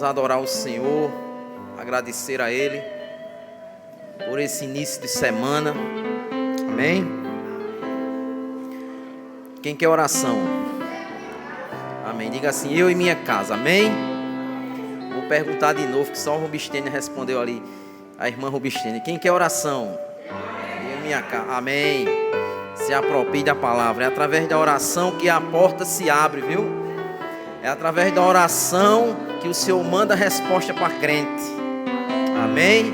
Adorar o Senhor, agradecer a Ele por esse início de semana, amém? Quem quer oração? Amém, diga assim, eu e minha casa, amém? Vou perguntar de novo, que só o Rubistênia respondeu ali, a irmã Rubistênia. Quem quer oração? Eu e minha casa, amém? Se aproprie da palavra, é através da oração que a porta se abre, viu? É através da oração que o Senhor manda a resposta para crente. Amém?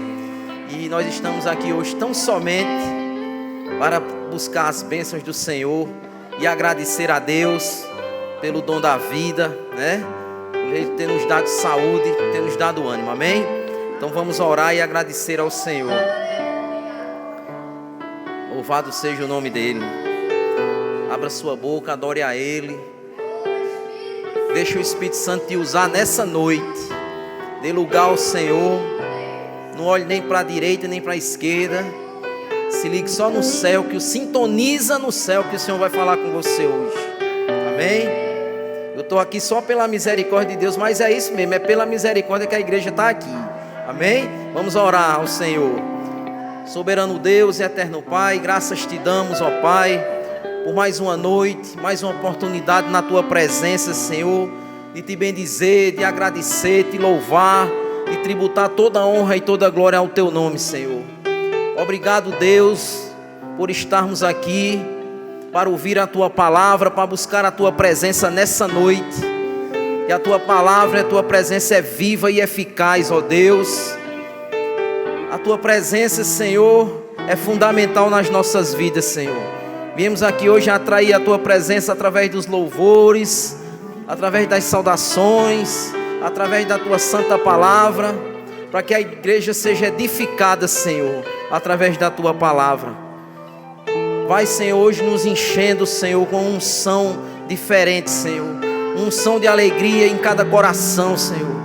E nós estamos aqui hoje tão somente para buscar as bênçãos do Senhor e agradecer a Deus pelo dom da vida, né? Por Ele ter nos dado saúde, ter nos dado ânimo. Amém? Então vamos orar e agradecer ao Senhor. Louvado seja o nome dEle. Abra sua boca, adore a Ele. Deixa o Espírito Santo te usar nessa noite. Dê lugar ao Senhor. Não olhe nem para a direita nem para a esquerda. Se ligue só no céu, que o sintoniza no céu, que o Senhor vai falar com você hoje. Amém? Eu estou aqui só pela misericórdia de Deus, mas é isso mesmo, é pela misericórdia que a igreja está aqui. Amém? Vamos orar ao Senhor. Soberano Deus e eterno Pai, graças te damos, ó Pai, por mais uma noite, mais uma oportunidade na Tua presença, Senhor, de Te bendizer, de agradecer, Te louvar, de tributar toda a honra e toda a glória ao Teu nome, Senhor. Obrigado, Deus, por estarmos aqui, para ouvir a Tua palavra, para buscar a Tua presença nessa noite. Que a Tua palavra e a Tua presença é viva e eficaz, ó Deus. A Tua presença, Senhor, é fundamental nas nossas vidas, Senhor. Viemos aqui hoje atrair a Tua presença através dos louvores, através das saudações, através da Tua santa palavra, para que a igreja seja edificada, Senhor, através da Tua palavra. Vai, Senhor, hoje nos enchendo, Senhor, com unção diferente, Senhor, unção de alegria em cada coração, Senhor.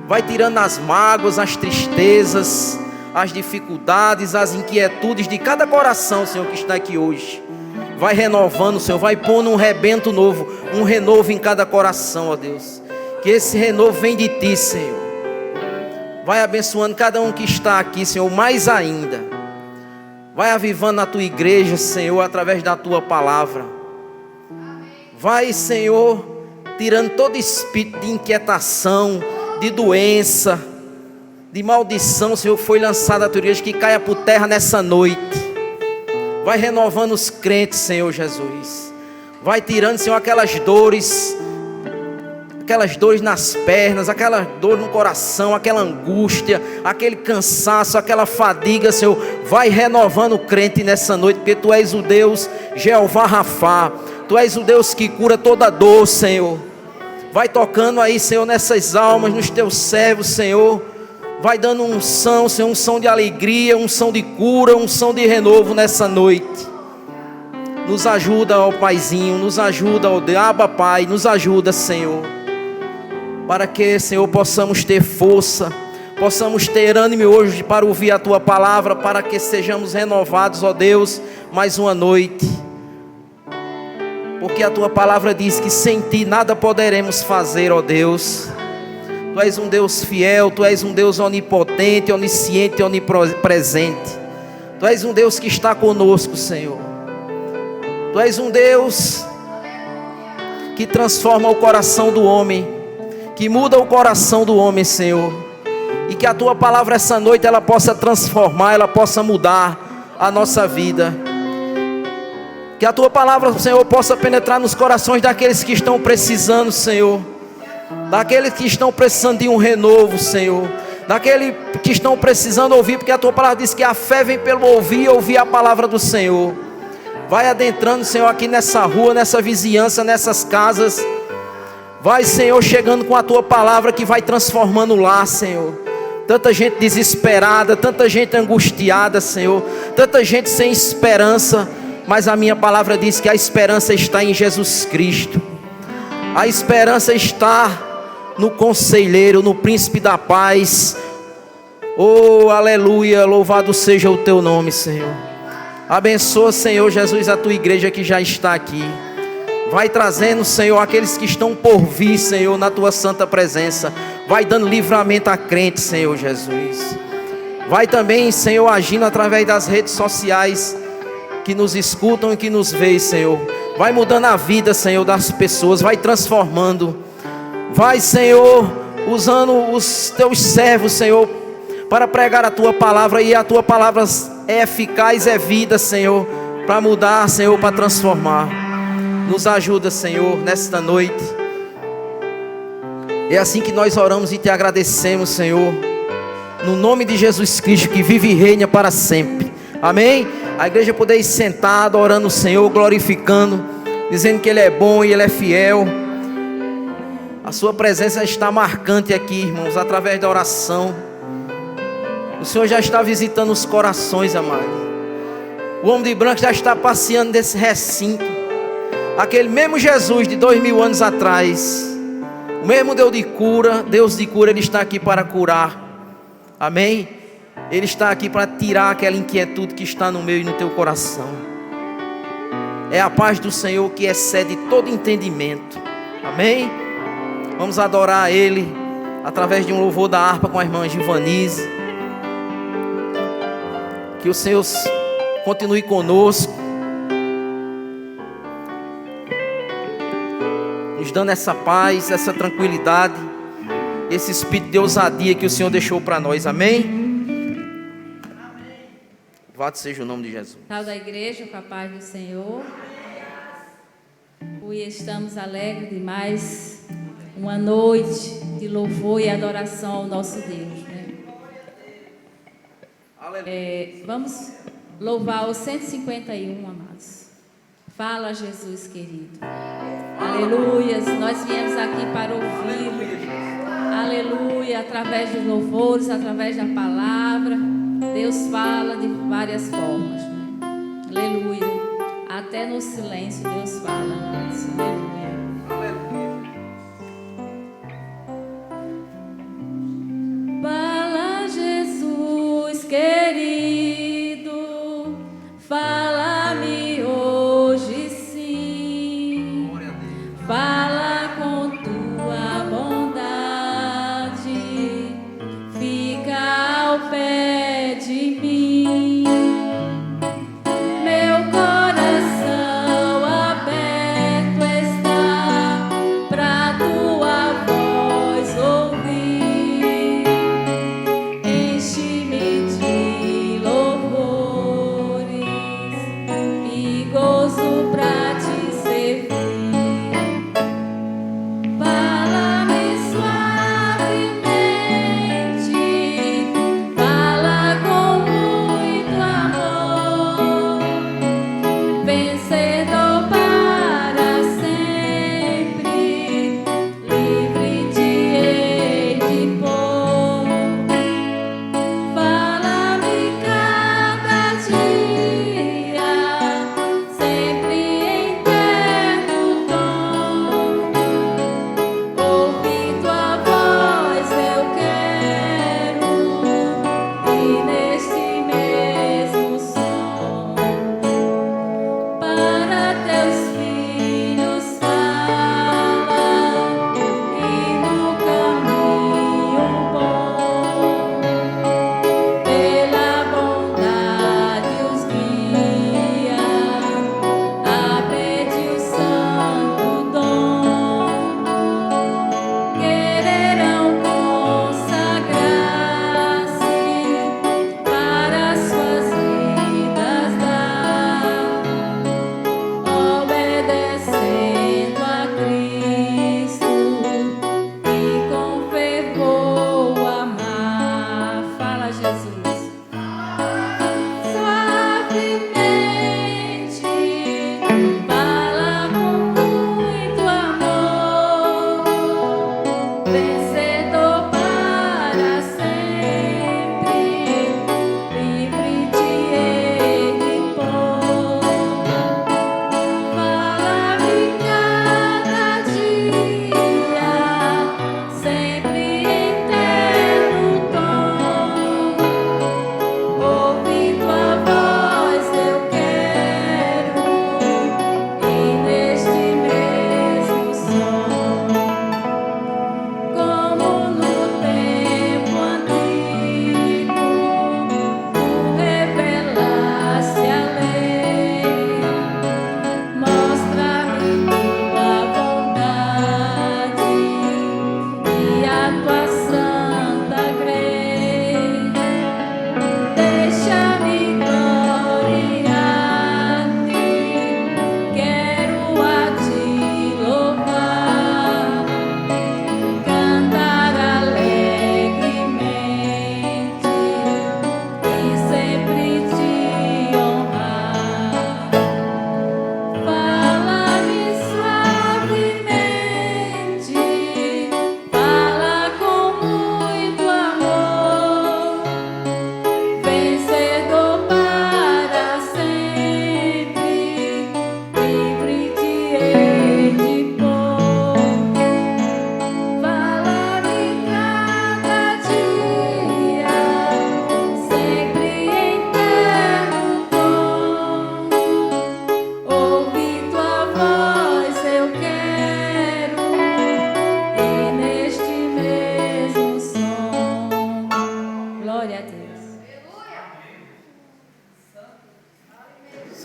Vai tirando as mágoas, as tristezas, as dificuldades, as inquietudes de cada coração, Senhor, que está aqui hoje. Vai renovando, Senhor, vai pondo um rebento novo, um renovo em cada coração, ó Deus. Que esse renovo vem de Ti, Senhor. Vai abençoando cada um que está aqui, Senhor, mais ainda. Vai avivando a Tua igreja, Senhor, através da Tua palavra. Vai, Senhor, tirando todo espírito de inquietação, de doença, de maldição, Senhor, foi lançado a Tua igreja, que caia por terra nessa noite. Vai renovando os crentes, Senhor Jesus. Vai tirando, Senhor, aquelas dores nas pernas, aquela dor no coração, aquela angústia, aquele cansaço, aquela fadiga, Senhor. Vai renovando o crente nessa noite, porque Tu és o Deus Jeová Rafá. Tu és o Deus que cura toda dor, Senhor. Vai tocando aí, Senhor, nessas almas, nos Teus servos, Senhor. Vai dando unção, Senhor, unção de alegria, unção de cura, unção de renovo nessa noite. Nos ajuda, ó Paizinho, nos ajuda, ó Deus, Abba Pai, nos ajuda, Senhor. Para que, Senhor, possamos ter força, possamos ter ânimo hoje para ouvir a Tua palavra, para que sejamos renovados, ó Deus, mais uma noite. Porque a Tua palavra diz que sem Ti nada poderemos fazer, ó Deus. Tu és um Deus fiel, Tu és um Deus onipotente, onisciente, onipresente. Tu és um Deus que está conosco, Senhor. Tu és um Deus que transforma o coração do homem, que muda o coração do homem, Senhor. E que a Tua palavra essa noite ela possa transformar, ela possa mudar a nossa vida. Que a Tua palavra, Senhor, possa penetrar nos corações daqueles que estão precisando, Senhor. Daqueles que estão precisando de um renovo, Senhor. Daqueles que estão precisando ouvir, porque a Tua palavra diz que a fé vem pelo ouvir e ouvir a palavra do Senhor. Vai adentrando, Senhor, aqui nessa rua, nessa vizinhança, nessas casas. Vai, Senhor, chegando com a Tua palavra que vai transformando lá, Senhor. Tanta gente desesperada, tanta gente angustiada, Senhor. Tanta gente sem esperança. Mas a minha palavra diz que a esperança está em Jesus Cristo. A esperança está no Conselheiro, no Príncipe da Paz. Oh, aleluia, louvado seja o Teu nome, Senhor. Abençoa, Senhor Jesus, a Tua igreja que já está aqui. Vai trazendo, Senhor, aqueles que estão por vir, Senhor, na Tua santa presença. Vai dando livramento a crente, Senhor Jesus. Vai também, Senhor, agindo através das redes sociais que nos escutam e que nos veem, Senhor. Vai mudando a vida, Senhor, das pessoas. Vai transformando. Vai, Senhor, usando os teus servos, Senhor, para pregar a tua palavra. E a tua palavra é eficaz, é vida, Senhor, para mudar, Senhor, para transformar. Nos ajuda, Senhor, nesta noite. É assim que nós oramos e te agradecemos, Senhor, no nome de Jesus Cristo, que vive e reina para sempre. Amém? A igreja poder ir sentada, orando o Senhor, glorificando, dizendo que Ele é bom e Ele é fiel. A sua presença está marcante aqui, irmãos, através da oração. O Senhor já está visitando os corações, amados. O homem de branco já está passeando nesse recinto. Aquele mesmo Jesus de 2000 anos atrás, o mesmo Deus de cura, Ele está aqui para curar. Amém? Ele está aqui para tirar aquela inquietude que está no meu e no teu coração. É a paz do Senhor que excede todo entendimento. Amém? Vamos adorar a Ele através de um louvor da harpa com a irmã Givanise. Que o Senhor continue conosco, nos dando essa paz, essa tranquilidade, esse espírito de ousadia que o Senhor deixou para nós. Amém? Louvado seja o nome de Jesus. Tal da igreja, com a paz do Senhor. E estamos alegres demais. Uma noite de louvor e adoração ao nosso Deus, né? Vamos louvar o 151, amados. Fala, Jesus querido. Aleluia. Nós viemos aqui para ouvi-lo. Aleluia. Através dos louvores, através da palavra, Deus fala de várias formas, né? Aleluia. Até no silêncio Deus fala, amados. Aleluia. Fala, Jesus querido, fala-me hoje sim. Fala com tua bondade, fica ao pé de mim. Meu coração aberto está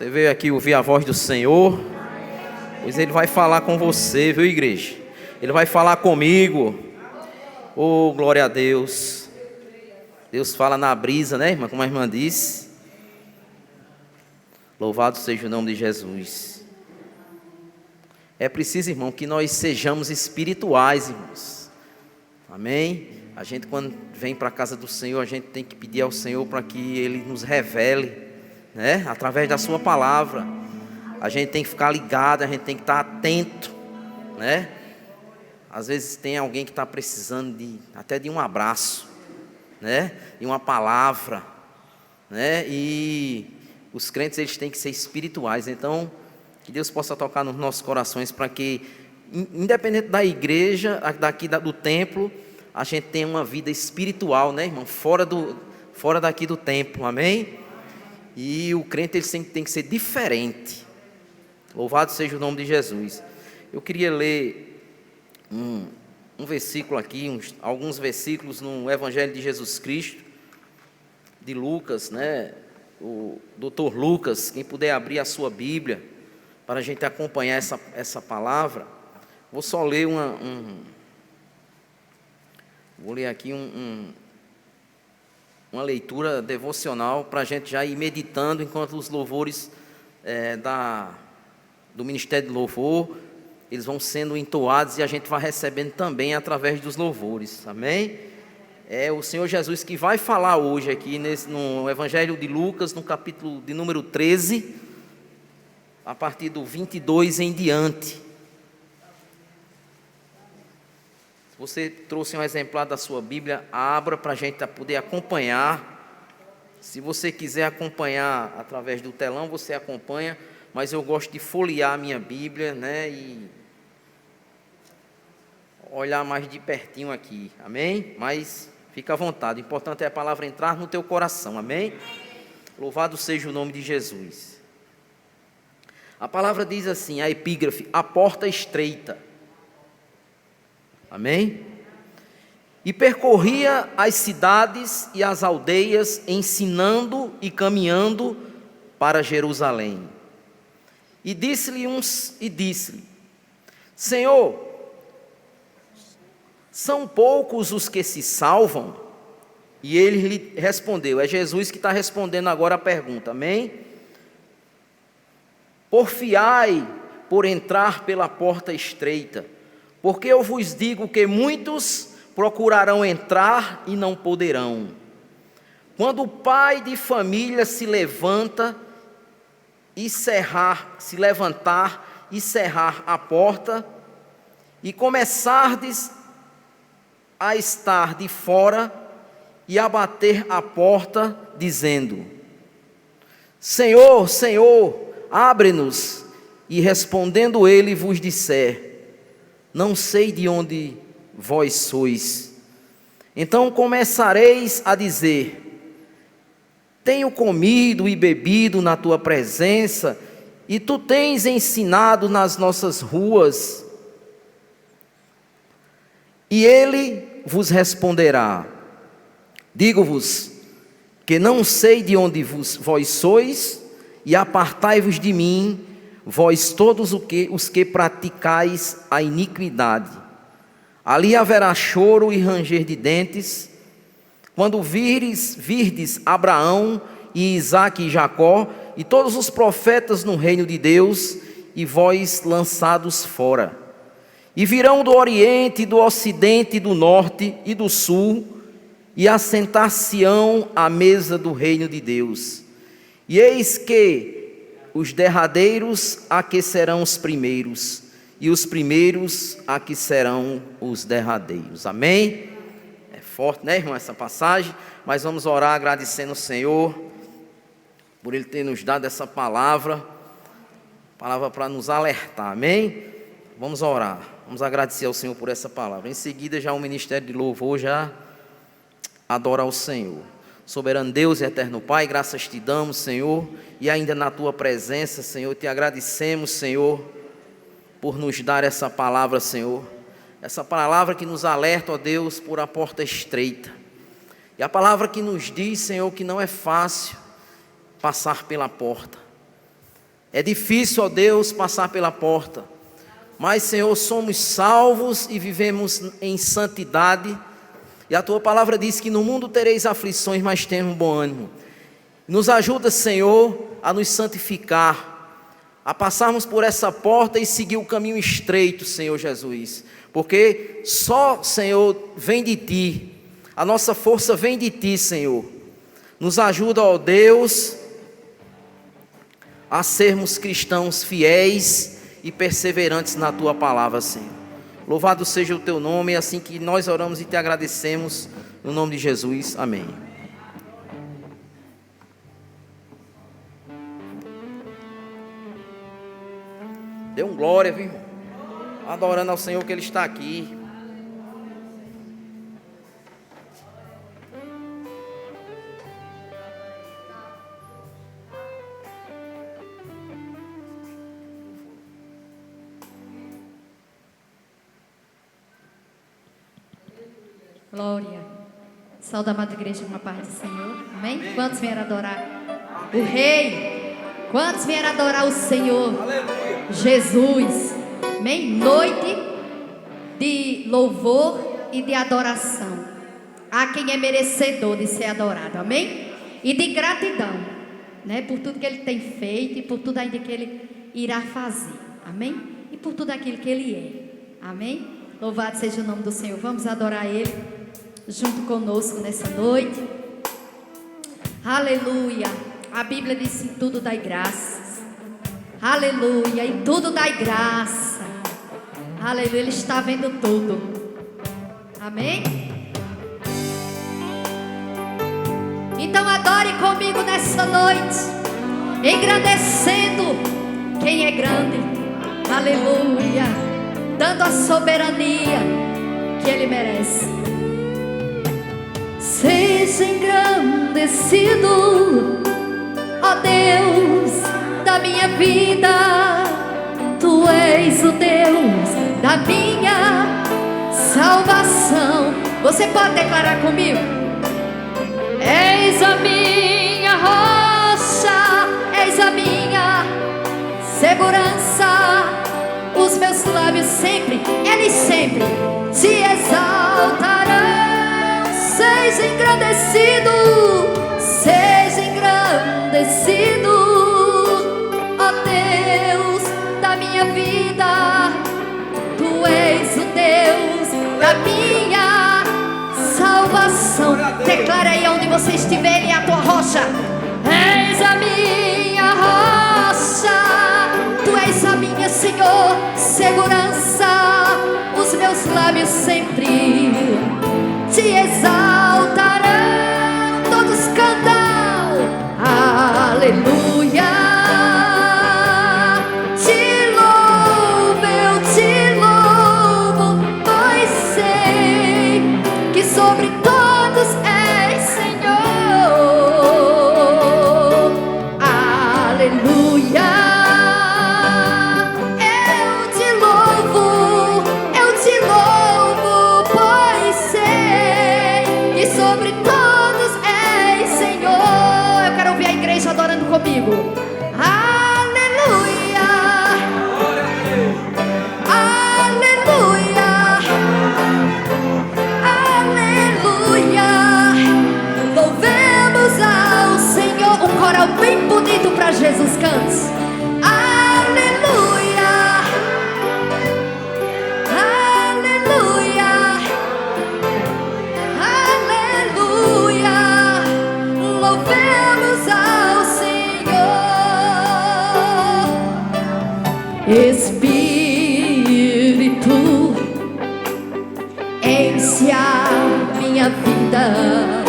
Você veio aqui ouvir a voz do Senhor? Pois Ele vai falar com você, viu, igreja? Ele vai falar comigo. Oh, glória a Deus. Deus fala na brisa, né, irmã? Como a irmã disse. Louvado seja o nome de Jesus. É preciso, irmão, que nós sejamos espirituais, irmãos. Amém? A gente, quando vem para a casa do Senhor, a gente tem que pedir ao Senhor para que Ele nos revele, né? Através da sua palavra. A gente tem que ficar ligado, a gente tem que estar atento, né? Às vezes tem alguém que está precisando até de um abraço, né? De uma palavra, né? E os crentes, eles têm que ser espirituais. Então, que Deus possa tocar nos nossos corações para que, independente da igreja, daqui do templo, a gente tenha uma vida espiritual, né, irmão? Fora daqui do templo, amém? E o crente, ele sempre tem que ser diferente. Louvado seja o nome de Jesus. Eu queria ler um versículo aqui, alguns versículos no Evangelho de Jesus Cristo, de Lucas, né? O doutor Lucas, quem puder abrir a sua Bíblia, para a gente acompanhar essa palavra. Vou só ler vou ler aqui uma leitura devocional para a gente já ir meditando enquanto os louvores do Ministério de Louvor, eles vão sendo entoados e a gente vai recebendo também através dos louvores, amém? É o Senhor Jesus que vai falar hoje aqui no Evangelho de Lucas, no capítulo de número 13, a partir do 22 em diante. Se você trouxe um exemplar da sua Bíblia, abra para a gente poder acompanhar. Se você quiser acompanhar através do telão, você acompanha, mas eu gosto de folhear a minha Bíblia, né, e olhar mais de pertinho aqui, amém? Mas fica à vontade, o importante é a palavra entrar no teu coração, amém? Louvado seja o nome de Jesus. A palavra diz assim, a epígrafe, a porta estreita, amém? E percorria as cidades e as aldeias, ensinando e caminhando para Jerusalém. E disse-lhe Senhor, são poucos os que se salvam? E ele lhe respondeu, é Jesus que está respondendo agora a pergunta, amém? Porfiai por entrar pela porta estreita, porque eu vos digo que muitos procurarão entrar e não poderão. Quando o pai de família se levantar e cerrar a porta, e começardes a estar de fora e a bater a porta, dizendo: Senhor, Senhor, abre-nos. E respondendo ele vos disser: não sei de onde vós sois. Então começareis a dizer: tenho comido e bebido na tua presença, e tu tens ensinado nas nossas ruas. E ele vos responderá: digo-vos que não sei de onde vós sois, e apartai-vos de mim, vós todos os que praticais a iniquidade. Ali haverá choro e ranger de dentes, quando virdes Abraão e Isaque e Jacó, e todos os profetas no reino de Deus, e vós lançados fora. E virão do oriente, do ocidente, do norte e do sul, e assentar-se-ão à mesa do reino de Deus. E eis que os derradeiros aquecerão os primeiros, e os primeiros aquecerão os derradeiros. Amém? É forte, né, irmão, essa passagem? Mas vamos orar agradecendo ao Senhor por Ele ter nos dado essa palavra para nos alertar, amém? Vamos orar, vamos agradecer ao Senhor por essa palavra. Em seguida, já o Ministério de Louvor já adora ao Senhor. Soberano Deus e eterno Pai, graças te damos, Senhor, e ainda na tua presença, Senhor, te agradecemos, Senhor, por nos dar essa palavra, Senhor, essa palavra que nos alerta, ó Deus, por a porta estreita, e a palavra que nos diz, Senhor, que não é fácil passar pela porta, É difícil, ó Deus, passar pela porta. Mas, Senhor, somos salvos e vivemos em santidade. E a Tua palavra diz que no mundo tereis aflições, mas tenham bom ânimo. Nos ajuda, Senhor, a nos santificar, a passarmos por essa porta e seguir o caminho estreito, Senhor Jesus. Porque só, Senhor, vem de Ti. A nossa força vem de Ti, Senhor. Nos ajuda, ó Deus, a sermos cristãos fiéis e perseverantes na Tua palavra, Senhor. Louvado seja o Teu nome, é assim que nós oramos e Te agradecemos, no nome de Jesus, amém. Dê um glória, viu, irmão? Adorando ao Senhor que Ele está aqui. Glória. Saúde, amada igreja, com a paz do Senhor. Amém? Quantos vieram adorar o Rei? Quantos vieram adorar o Senhor? Jesus. Amém? Noite de louvor e de adoração. Há quem é merecedor de ser adorado. Amém? E de gratidão, né? Por tudo que Ele tem feito e por tudo ainda que Ele irá fazer. Amém? E por tudo aquilo que Ele é. Amém? Louvado seja o nome do Senhor. Vamos adorar Ele junto conosco nessa noite. Aleluia. A Bíblia diz: em tudo dai graças. Aleluia. Em tudo dai graça. Aleluia. Ele está vendo tudo. Amém? Então adore comigo nessa noite, engrandecendo quem é grande. Aleluia. Dando a soberania que Ele merece. Seja engrandecido, ó Deus da minha vida. Tu és o Deus da minha salvação. Você pode declarar comigo? És a minha rocha, és a minha segurança. Os meus lábios sempre, eles sempre te exaltarão. Seja engrandecido, ó Deus da minha vida. Tu és o Deus da minha salvação. Declara aí onde você estiver, Ele é a tua rocha. És a minha rocha, Tu és a minha, Senhor, segurança. Os meus lábios sempre te exaltarão. Todos cantam aleluia. Te louvo, eu te louvo, pois sei que sobre todos és Senhor. Aleluia. Adorando comigo. Aleluia. Aleluia. Aleluia. Louvemos ao Senhor. Um coral bem bonito para Jesus. Cante. Aleluia. Aleluia. Aleluia. Louvemos ao Espírito, enche a minha vida,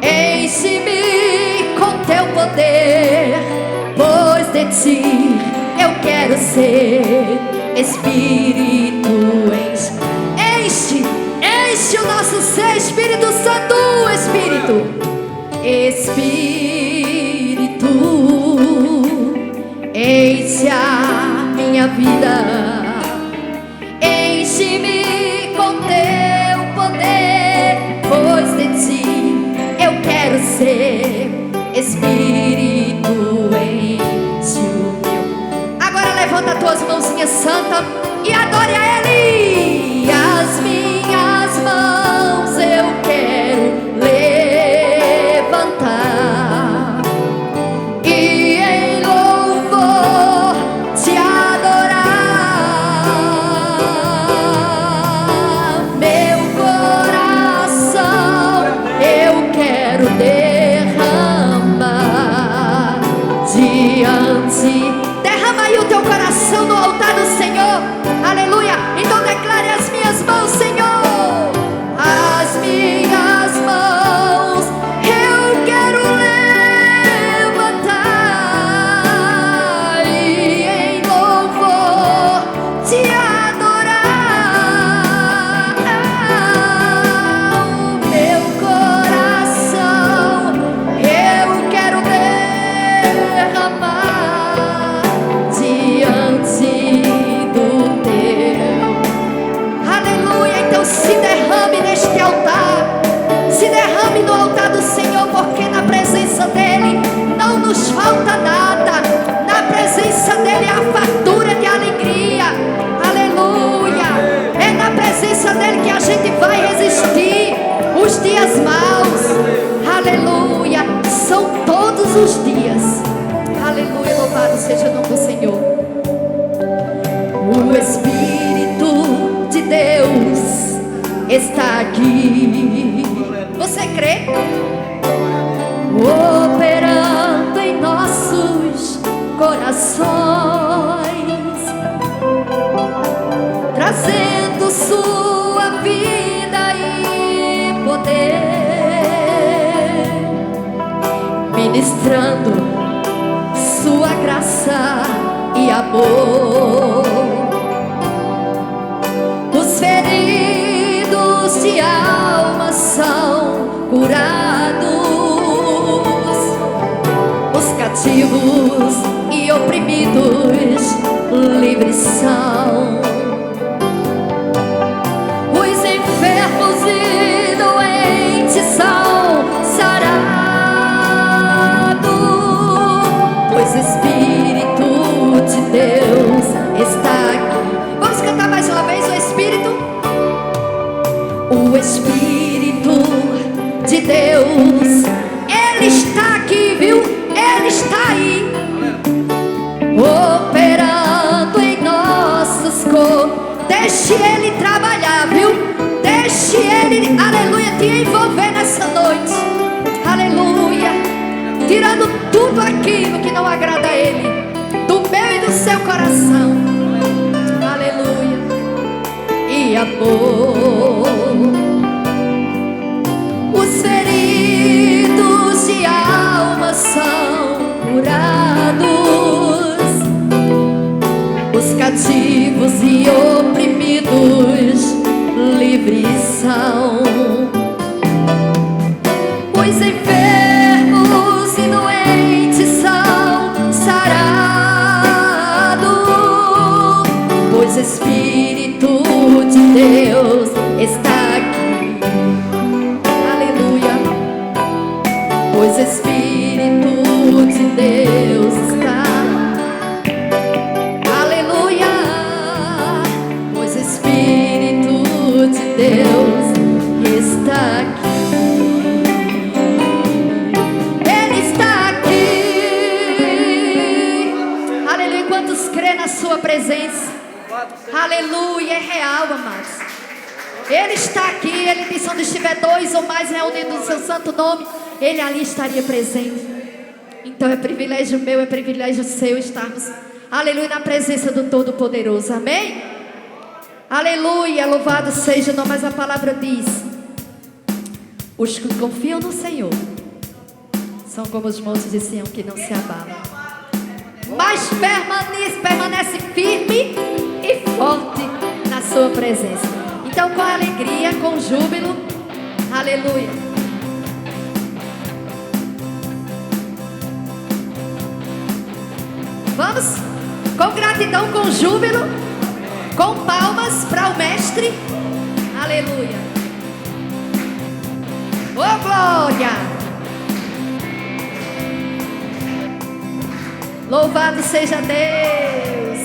enche-me com teu poder, pois de ti eu quero ser. Espírito, enche o nosso ser. Espírito Santo, Espírito, enche a minha vida, enche-me com teu poder, pois de ti eu quero ser. Espírito, enche estão no altar do Senhor. Aleluia. Então declare: as minhas mãos, Senhor, as minhas mãos eu quero levantar e em louvor te adorar. O meu coração eu quero derramar diante do teu. Aleluia. Então se derrame neste altar, se derrame no altar do Senhor, porque na presença dele não nos falta nada. Na presença dele há fartura de alegria. Aleluia. É na presença dele que a gente vai resistir os dias maus. Aleluia. São todos os dias. Aleluia. Louvado seja o nome do Senhor. O Espírito de Deus está aqui. Você crê? Operando em nossos corações, trazendo sua vida e poder, ministrando sua graça e amor. Os feridos de alma são curados, os cativos e oprimidos livres são, os enfermos e doentes são sarados, pois o Espírito de Deus está aqui. Vamos cantar mais uma vez o Espírito? O Espírito de Deus, ele está aqui, viu? Ele está aí, operando em nossos corpos. Deixe ele trabalhar, viu? Deixe ele, aleluia, te envolver nessa noite. Aleluia. Tirando tudo aquilo que não agrada a ele do meu e do seu coração. Aleluia. E amor. Os feridos de alma são curados, os cativos e oprimidos livres são, os enfermos e doentes são sarados, pois o Espírito de Deus está aqui. Pois o Espírito de Deus está. Aleluia. Pois o Espírito de Deus está aqui. Ele está aqui. Aleluia. Quantos crê na sua presença? Aleluia. É real, amados. Ele está aqui. Ele disse: onde estiver dois ou mais reunidos no seu santo nome, ele ali estaria presente. Então é privilégio meu, é privilégio seu estarmos, aleluia, na presença do Todo-Poderoso. Amém? Aleluia, louvado seja o nome. Mas a palavra diz: os que confiam no Senhor são como os montes de Sião, que não se abalam, mas permanece firme e forte na sua presença. Então, com alegria, com júbilo, aleluia, vamos com gratidão, com júbilo, com palmas para o Mestre. Aleluia. Oh, glória. Louvado seja Deus.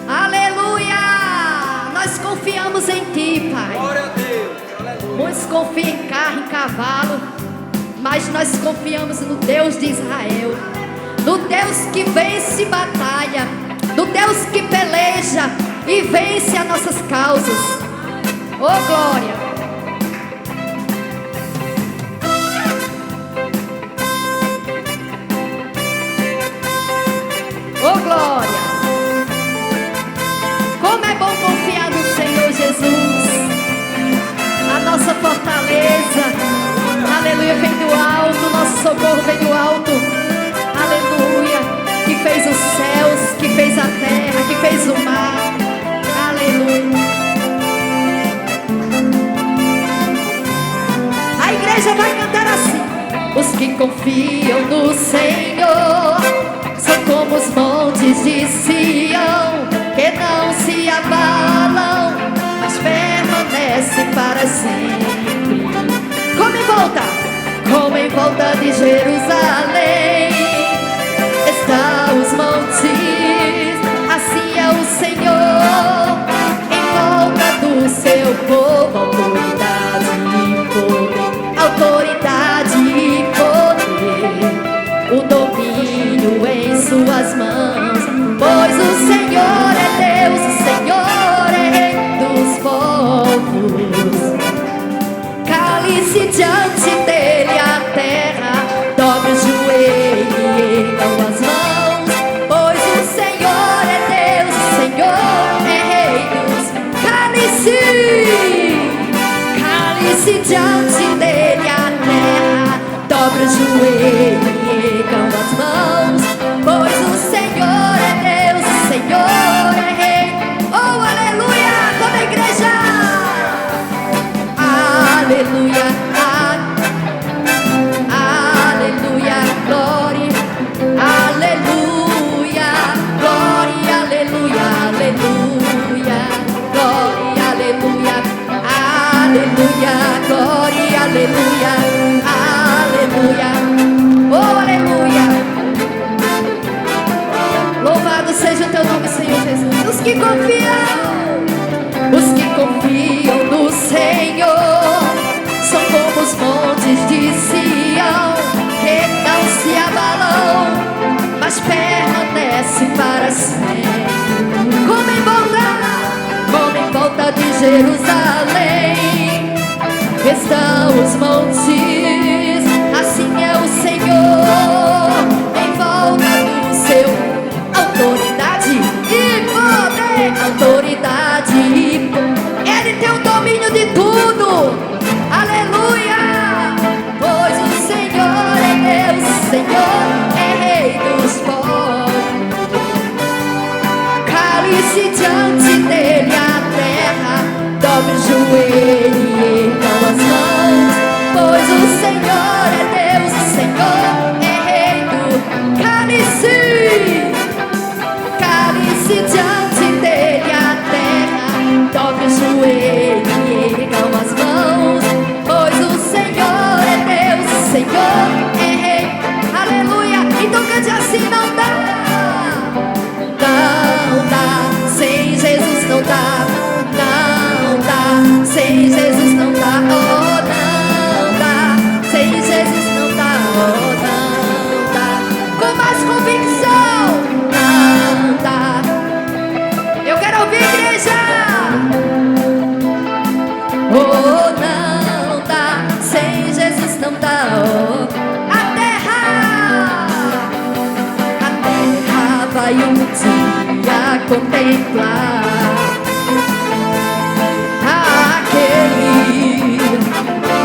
Aleluia. Nós confiamos em Ti, Pai. Glória a Deus. Aleluia. Muitos confiam em carro, em cavalo, mas nós confiamos no Deus de Israel, no Deus que vence batalha, no Deus que peleja e vence as nossas causas. Oh, glória. Oh, glória. igreja vai cantar assim. Os que confiam no Senhor são como os montes de Sião, que não se abalam, mas permanecem para sempre. Como em volta de Jerusalém estão os montes, assim é o Senhor em volta do seu povo. Autoridade e poder, o domínio em suas mãos, pois o Senhor é Deus, o Senhor é Rei dos povos. Cale-se diante dele a terra, dobre o joelho e ergam as mãos, pois o Senhor é Deus, o Senhor é Rei dos... Cale-se diante dele a terra, dobre o joelho e ergam as mãos, pois o Senhor é Deus, o Senhor é Rei. Oh, aleluia, toda a igreja. Aleluia, aleluia, glória, aleluia, glória, aleluia, aleluia, glória, aleluia, aleluia, glória, aleluia, aleluia, oh, aleluia. Louvado seja o teu nome, Senhor Jesus. Os que confiam no Senhor são como os montes de Sião, que não se abalam, mas permanecem para sempre. Como em volta de Jerusalém estão os montes, assim é o Senhor em volta do seu... Autoridade e poder, autoridade e poder, ele tem o domínio de tudo, aleluia, pois o Senhor é Deus, o Senhor é Rei dos povos. Cale-se diante dele a terra, dobre o joelho e ergam as mãos, pois o Senhor é Deus, o Senhor é Rei do... Cale-se diante dele a terra, dobre o joelho e ergam as mãos, pois o Senhor é Deus, o Senhor é Rei. Aleluia, então cante assim. Não dá, sem Jesus não dá, sem Jesus não dá, oh, não dá, sem Jesus não dá, oh, não dá, com mais convicção, não dá. Eu quero ouvir, igreja. Oh, não dá, sem Jesus não dá, oh. A terra vai um dia contemplar aquele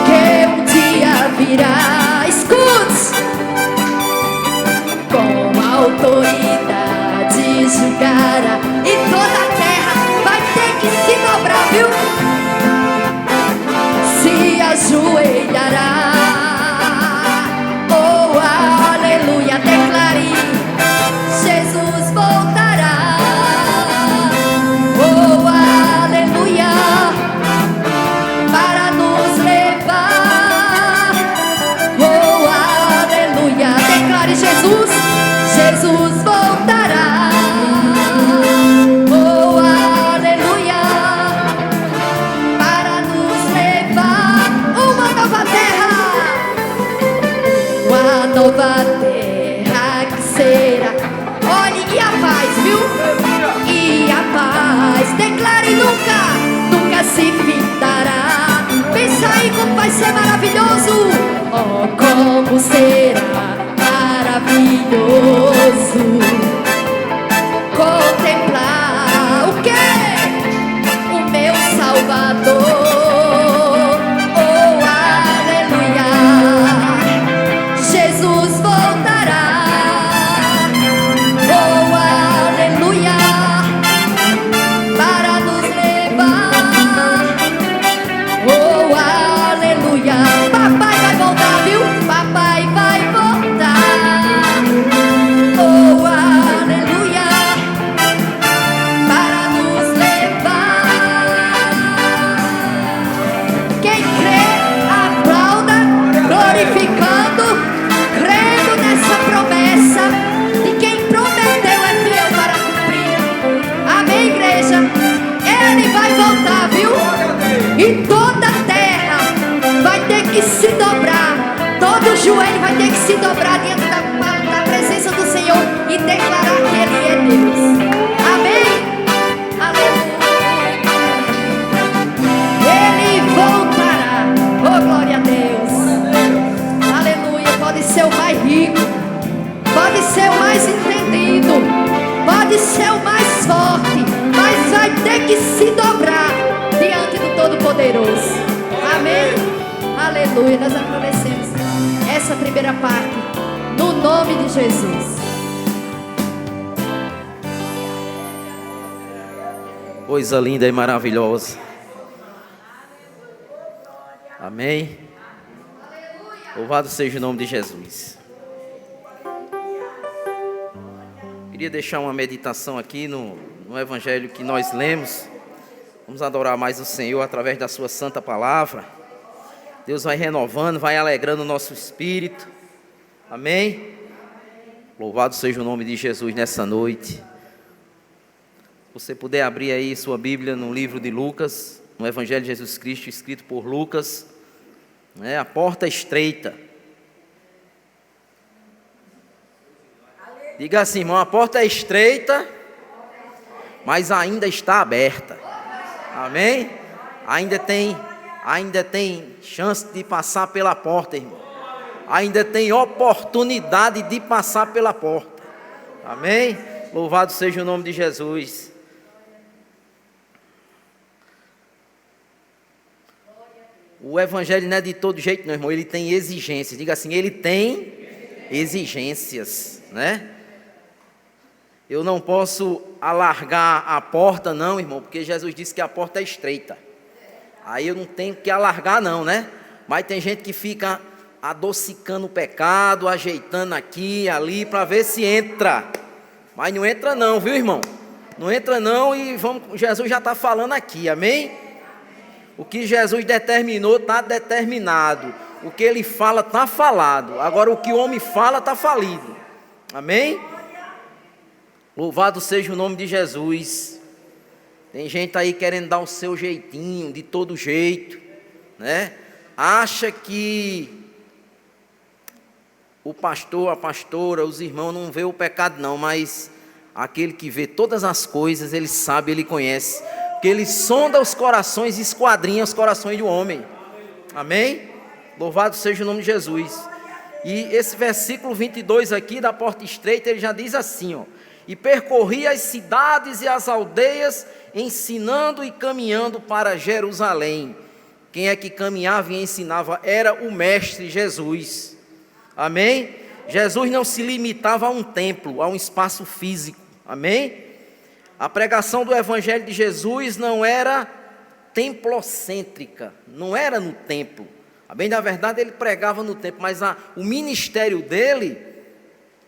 que um dia virá. Escute, com autoridade julgará, e toda a terra vai ter que se dobrar, viu? Se ajoelhará. Oh, aleluia, declare, Jesus voltará. que se dobrar. Todo joelho vai ter que se dobrar diante da presença do Senhor e declarar que Ele é Deus. Amém? Aleluia. Ele voltará. Oh, glória a Deus. Aleluia. Pode ser o mais rico, pode ser o mais entendido, pode ser o mais forte, mas vai ter que se dobrar diante do Todo-Poderoso. Amém? Aleluia. Nós agradecemos essa primeira parte, no nome de Jesus. Coisa linda e maravilhosa. Amém. Louvado seja o nome de Jesus. Queria deixar uma meditação aqui no Evangelho que nós lemos. Vamos adorar mais o Senhor através da sua santa palavra. Deus vai renovando, vai alegrando o nosso espírito. Amém? Louvado seja o nome de Jesus nessa noite. Se você puder abrir aí sua Bíblia no livro de Lucas, no Evangelho de Jesus Cristo, escrito por Lucas, a porta estreita. Diga assim, irmão, a porta é estreita, mas ainda está aberta. Amém? Ainda tem chance de passar pela porta, irmão. Ainda tem oportunidade de passar pela porta. Amém? Louvado seja o nome de Jesus. O Evangelho não é de todo jeito, não, irmão. Ele tem exigências. Diga assim, ele tem exigências, né? Eu não posso alargar a porta, não, irmão, porque Jesus disse que a porta é estreita. Aí eu não tenho que alargar não, né? Mas tem gente que fica adocicando o pecado, ajeitando aqui e ali para ver se entra. Mas não entra não, viu, irmão? Não entra não e Jesus já está falando aqui, amém? O que Jesus determinou está determinado. O que Ele fala está falado. Agora o que o homem fala está falido. Amém? Louvado seja o nome de Jesus. Tem gente aí querendo dar o seu jeitinho, de todo jeito, né? Acha que o pastor, a pastora, os irmãos não vê o pecado não, mas aquele que vê todas as coisas, ele sabe, ele conhece, porque ele sonda os corações e esquadrinha os corações do homem. Amém? Louvado seja o nome de Jesus. E esse versículo 22 aqui da porta estreita, ele já diz assim, ó: e percorria as cidades e as aldeias, ensinando e caminhando para Jerusalém. Quem é que caminhava e ensinava? Era o Mestre Jesus. Amém? Jesus não se limitava a um templo, a um espaço físico. Amém? A pregação do Evangelho de Jesus não era templocêntrica, não era no templo. Bem, na verdade ele pregava no templo, mas o ministério dele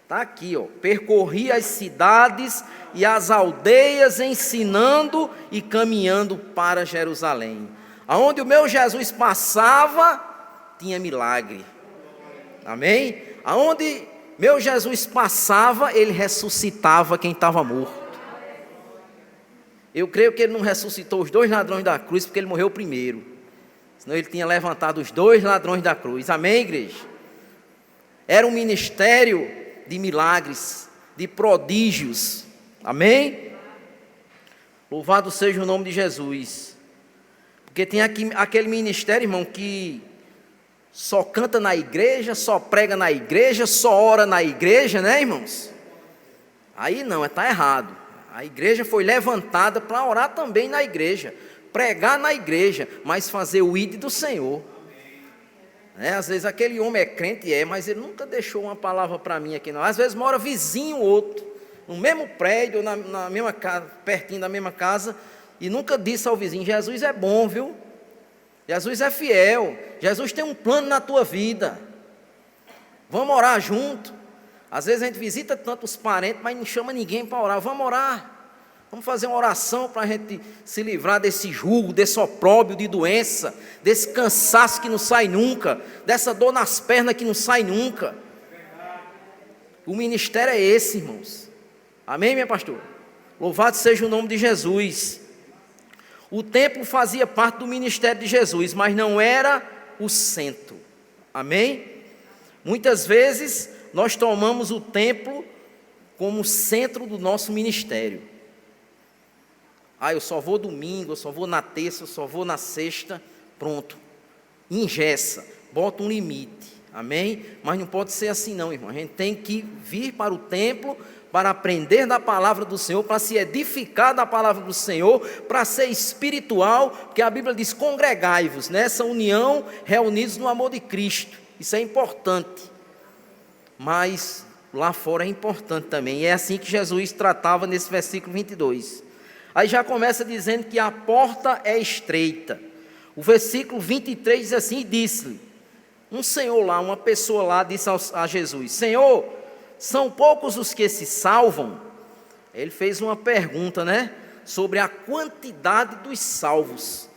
está aqui, ó. Percorria as cidades e as aldeias, ensinando e caminhando para Jerusalém. Aonde o meu Jesus passava, tinha milagre. Amém? Aonde meu Jesus passava, ele ressuscitava quem estava morto. Eu creio que ele não ressuscitou os 2 ladrões da cruz, porque ele morreu primeiro. Senão ele tinha levantado os 2 ladrões da cruz. Amém, igreja? Era um ministério de milagres, de prodígios. Amém? Louvado seja o nome de Jesus. Porque tem aqui aquele ministério, irmão, que só canta na igreja, só prega na igreja, só ora na igreja, né, irmãos? Aí não, está errado. A igreja foi levantada para orar também na igreja, pregar na igreja, mas fazer o ID do Senhor. Às vezes aquele homem é crente, mas ele nunca deixou uma palavra para mim aqui não. Às vezes mora vizinho outro, no mesmo prédio, na mesma casa, pertinho da mesma casa, e nunca disse ao vizinho: Jesus é bom, viu? Jesus é fiel, Jesus tem um plano na tua vida, vamos orar junto. Às vezes a gente visita tanto os parentes, mas não chama ninguém para orar. Vamos orar, vamos fazer uma oração para a gente se livrar desse jugo, desse opróbrio de doença, desse cansaço que não sai nunca, dessa dor nas pernas que não sai nunca. O ministério é esse, irmãos. Amém, minha pastora? Louvado seja o nome de Jesus. O templo fazia parte do ministério de Jesus, mas não era o centro. Amém? Muitas vezes nós tomamos o templo como centro do nosso ministério. Eu só vou domingo, eu só vou na terça, eu só vou na sexta. Pronto. Engessa, bota um limite. Amém? Mas não pode ser assim não, irmão. A gente tem que vir para o templo para aprender da palavra do Senhor, para se edificar da palavra do Senhor, para ser espiritual, porque a Bíblia diz: congregai-vos nessa união, reunidos no amor de Cristo. Isso é importante, mas lá fora é importante também, e é assim que Jesus tratava nesse versículo 22. Aí já começa dizendo que a porta é estreita. O versículo 23 diz assim: disse-lhe um senhor lá, uma pessoa lá, disse a Jesus: Senhor, são poucos os que se salvam? Ele fez uma pergunta, né, sobre a quantidade dos salvos.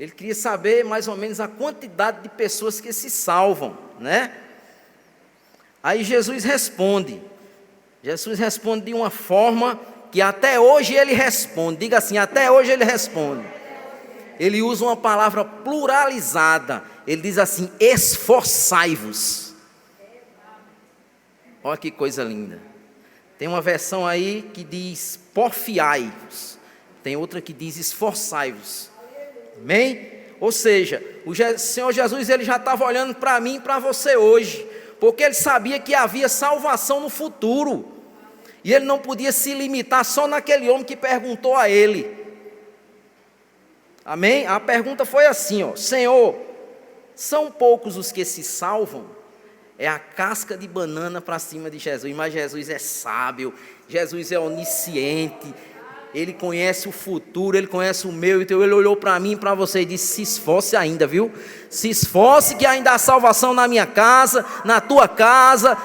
Ele queria saber mais ou menos a quantidade de pessoas que se salvam, né? Aí Jesus responde de uma forma que até hoje ele responde. Diga assim: até hoje ele responde. Ele usa uma palavra pluralizada. Ele diz assim: esforçai-vos. Olha que coisa linda. Tem uma versão aí que diz porfiai-vos. Tem outra que diz esforçai-vos. Amém? Ou seja, o Senhor Jesus, ele já estava olhando para mim e para você hoje, porque ele sabia que havia salvação no futuro, e ele não podia se limitar só naquele homem que perguntou a ele. Amém? A pergunta foi assim, Senhor, são poucos os que se salvam? É a casca de banana para cima de Jesus, mas Jesus é sábio, Jesus é onisciente, Ele conhece o futuro, Ele conhece o meu e o teu. Ele olhou para mim e para você e disse: se esforce ainda, viu? Se esforce que ainda há salvação na minha casa, na tua casa,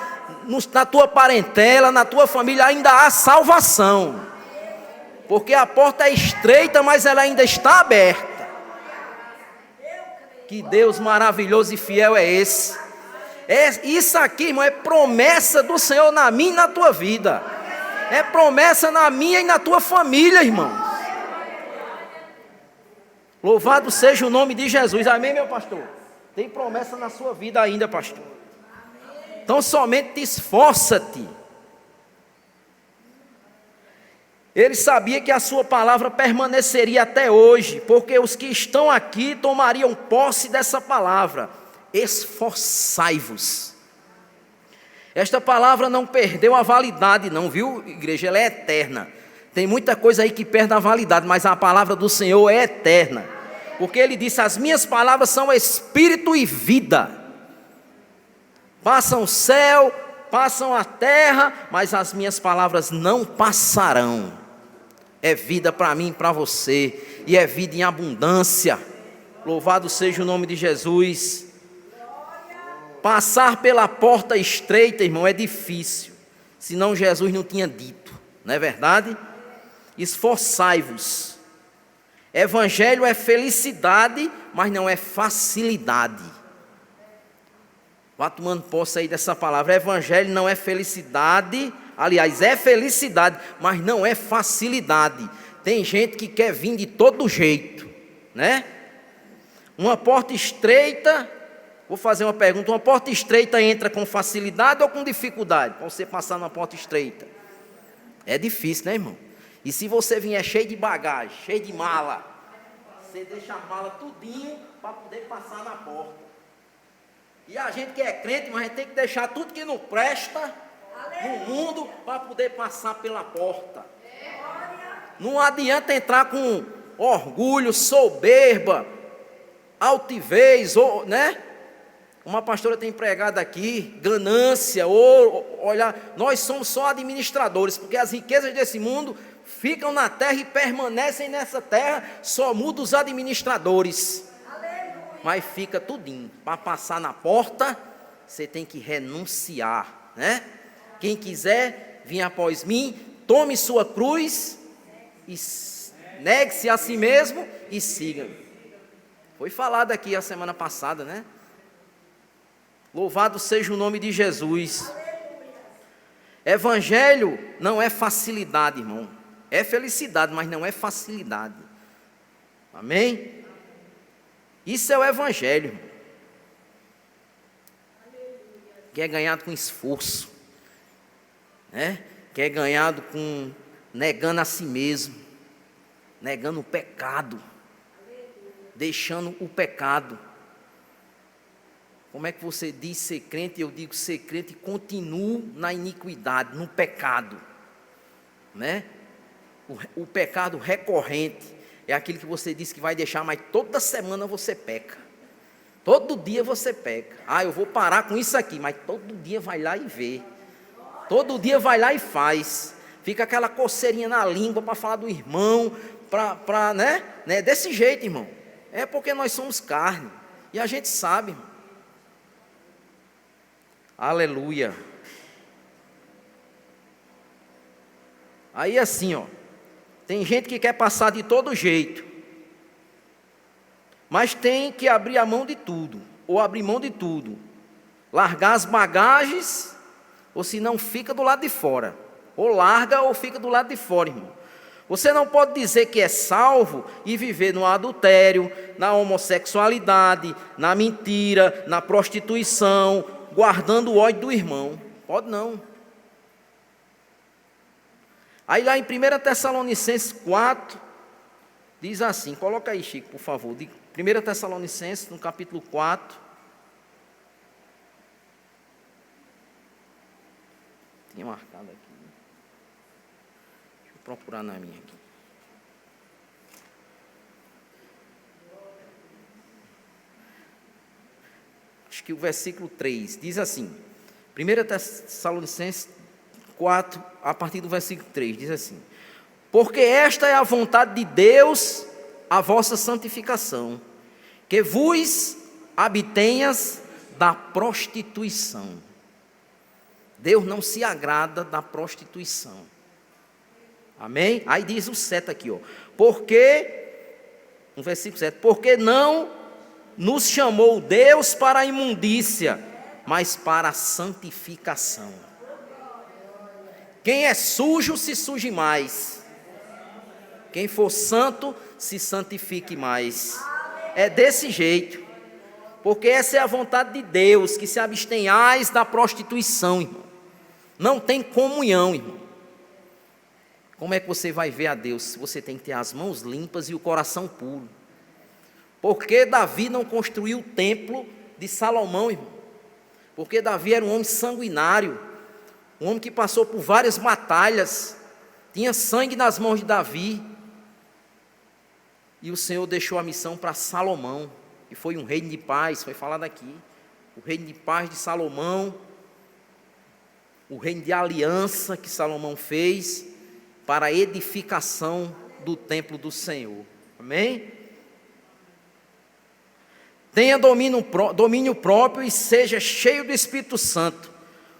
na tua parentela, na tua família, ainda há salvação. Porque a porta é estreita, mas ela ainda está aberta. Que Deus maravilhoso e fiel é esse? Isso aqui, irmão, é promessa do Senhor na minha e na tua vida. É promessa na minha e na tua família, irmãos. Louvado seja o nome de Jesus. Amém, meu pastor? Tem promessa na sua vida ainda, pastor. Então somente esforça-te. Ele sabia que a sua palavra permaneceria até hoje, porque os que estão aqui tomariam posse dessa palavra. Esforçai-vos. Esta palavra não perdeu a validade não, viu, igreja? Ela é eterna. Tem muita coisa aí que perde a validade, mas a palavra do Senhor é eterna. Porque Ele disse: as minhas palavras são espírito e vida. Passam o céu, passam a terra, mas as minhas palavras não passarão. É vida para mim e para você, e é vida em abundância. Louvado seja o nome de Jesus. Passar pela porta estreita, irmão, é difícil. Senão Jesus não tinha dito, não é verdade? Esforçai-vos. Evangelho é felicidade, mas não é facilidade. Vá tomando posse aí dessa palavra. Evangelho não é felicidade, aliás, é felicidade, mas não é facilidade. Tem gente que quer vir de todo jeito, né? Uma porta estreita. Vou fazer uma pergunta: uma porta estreita entra com facilidade ou com dificuldade? Para você passar numa porta estreita. É difícil, né, irmão? E se você vier cheio de bagagem, cheio de mala, você deixa a mala tudinho para poder passar na porta. E a gente que é crente, mas a gente tem que deixar tudo que não presta no mundo para poder passar pela porta. Não adianta entrar com orgulho, soberba, altivez, né? Uma pastora tem pregado aqui, ganância, olha, nós somos só administradores, porque as riquezas desse mundo ficam na terra e permanecem nessa terra, só muda os administradores. Aleluia. Mas fica tudinho, para passar na porta, você tem que renunciar, né? Quem quiser vir após mim, tome sua cruz, e negue-se a si mesmo e siga-me. Foi falado aqui a semana passada, né? Louvado seja o nome de Jesus. Evangelho não é facilidade, irmão. É felicidade, mas não é facilidade. Amém? Isso é o Evangelho. que é ganhado com esforço, né? Que é ganhado com negando a si mesmo, negando o pecado, deixando o pecado. Como é que você diz ser crente? Eu digo ser crente e continuo na iniquidade, no pecado, né? O pecado recorrente é aquilo que você diz que vai deixar, mas toda semana você peca. Todo dia você peca. Eu vou parar com isso aqui, mas todo dia vai lá e vê. Todo dia vai lá e faz. Fica aquela coceirinha na língua para falar do irmão, né? Desse jeito, irmão. É porque nós somos carne. E a gente sabe, irmão. Aleluia. Aí assim, tem gente que quer passar de todo jeito, mas tem que abrir a mão de tudo, ou abrir mão de tudo, largar as bagagens, ou se não fica do lado de fora, ou larga ou fica do lado de fora, irmão. Você não pode dizer que é salvo e viver no adultério, na homossexualidade, na mentira, na prostituição, guardando o ódio do irmão. Pode não. Aí lá em 1 Tessalonicenses 4, diz assim, coloca aí, Chico, por favor. 1 Tessalonicenses, no capítulo 4. Tinha marcado aqui. Deixa eu procurar na minha aqui. Acho que o versículo 3 diz assim, 1 Tessalonicenses 4, a partir do versículo 3, diz assim: porque esta é a vontade de Deus, a vossa santificação, que vos abstenhas da prostituição. Deus não se agrada da prostituição. Amém? Aí diz o 7 aqui, porque, no versículo 7, porque não nos chamou Deus para a imundícia, mas para a santificação. Quem é sujo, se suje mais. Quem for santo, se santifique mais. É desse jeito. Porque essa é a vontade de Deus, que se abstenhais da prostituição, irmão. Não tem comunhão, irmão. Como é que você vai ver a Deus se você tem que ter as mãos limpas e o coração puro? Porque Davi não construiu o templo de Salomão, irmão? Porque Davi era um homem sanguinário, um homem que passou por várias batalhas, tinha sangue nas mãos de Davi. E o Senhor deixou a missão para Salomão, que foi um reino de paz, foi falado aqui. O reino de paz de Salomão, o reino de aliança que Salomão fez para a edificação do templo do Senhor. Amém? Tenha domínio próprio e seja cheio do Espírito Santo.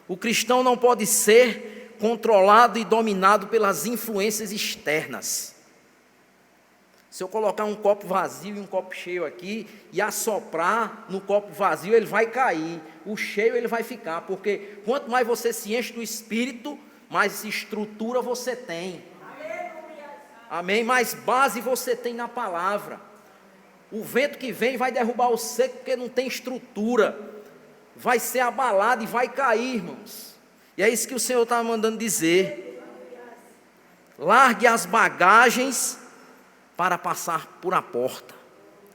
O cristão não pode ser controlado e dominado pelas influências externas. Se eu colocar um copo vazio e um copo cheio aqui e assoprar no copo vazio, ele vai cair. O cheio ele vai ficar, porque quanto mais você se enche do Espírito, mais estrutura você tem. Amém? Mais base você tem na palavra. O vento que vem vai derrubar o seco porque não tem estrutura. Vai ser abalado e vai cair, irmãos. E é isso que o Senhor está mandando dizer. Largue as bagagens para passar por a porta.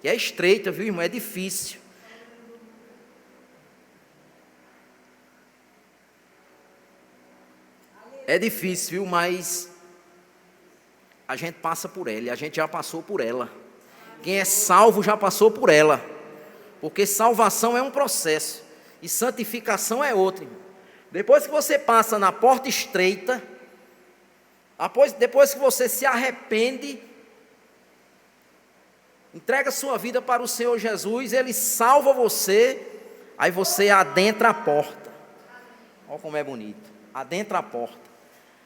E é estreita, viu, irmão? É difícil. É difícil, viu? Mas a gente passa por ela. E a gente já passou por ela. Quem é salvo já passou por ela. Porque salvação é um processo. E santificação é outro, irmão. Depois que você passa na porta estreita, depois que você se arrepende, entrega sua vida para o Senhor Jesus, Ele salva você, aí você adentra a porta. Olha como é bonito, adentra a porta.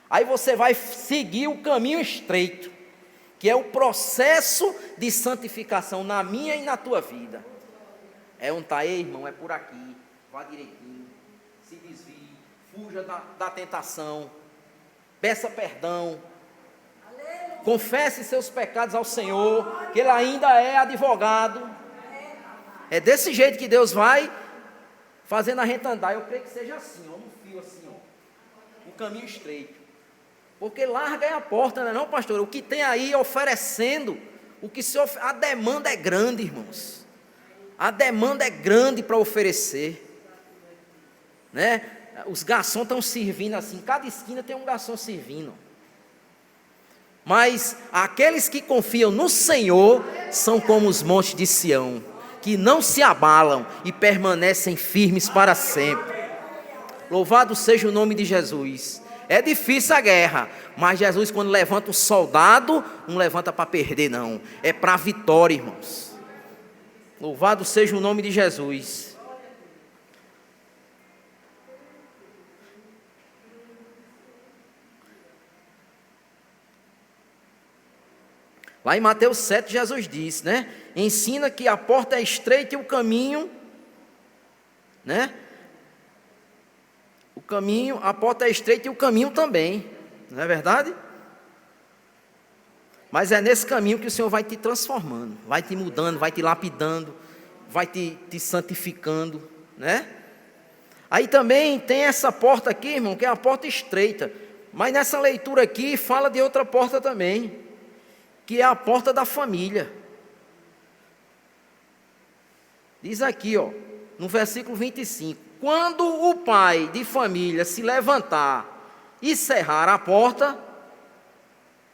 Aí você vai seguir o caminho estreito, que é o processo de santificação na minha e na tua vida. É onde está, irmão, é por aqui, vá direitinho, se desvie, fuja da tentação, peça perdão, confesse seus pecados ao Senhor, que Ele ainda é advogado. É desse jeito que Deus vai fazendo a gente andar. Eu creio que seja assim, ó, no fio assim, ó, o caminho estreito. Porque larga é a porta, não é não, pastor? O que tem aí oferecendo, a demanda é grande, irmãos. A demanda é grande para oferecer, né? Os garçons estão servindo assim, cada esquina tem um garçom servindo. Mas aqueles que confiam no Senhor são como os montes de Sião, que não se abalam e permanecem firmes para sempre. Louvado seja o nome de Jesus. É difícil a guerra, mas Jesus, quando levanta um soldado, não levanta para perder não, é para a vitória, irmãos. Louvado seja o nome de Jesus. Lá em Mateus 7, Jesus diz, né? Ensina que a porta é estreita e o caminho, né? A porta é estreita e o caminho também, não é verdade? Mas é nesse caminho que o Senhor vai te transformando, vai te mudando, vai te lapidando, vai te santificando, né? Aí também tem essa porta aqui, irmão, que é a porta estreita. Mas nessa leitura aqui fala de outra porta também, que é a porta da família. Diz aqui, ó, no versículo 25. Quando o pai de família se levantar e cerrar a porta,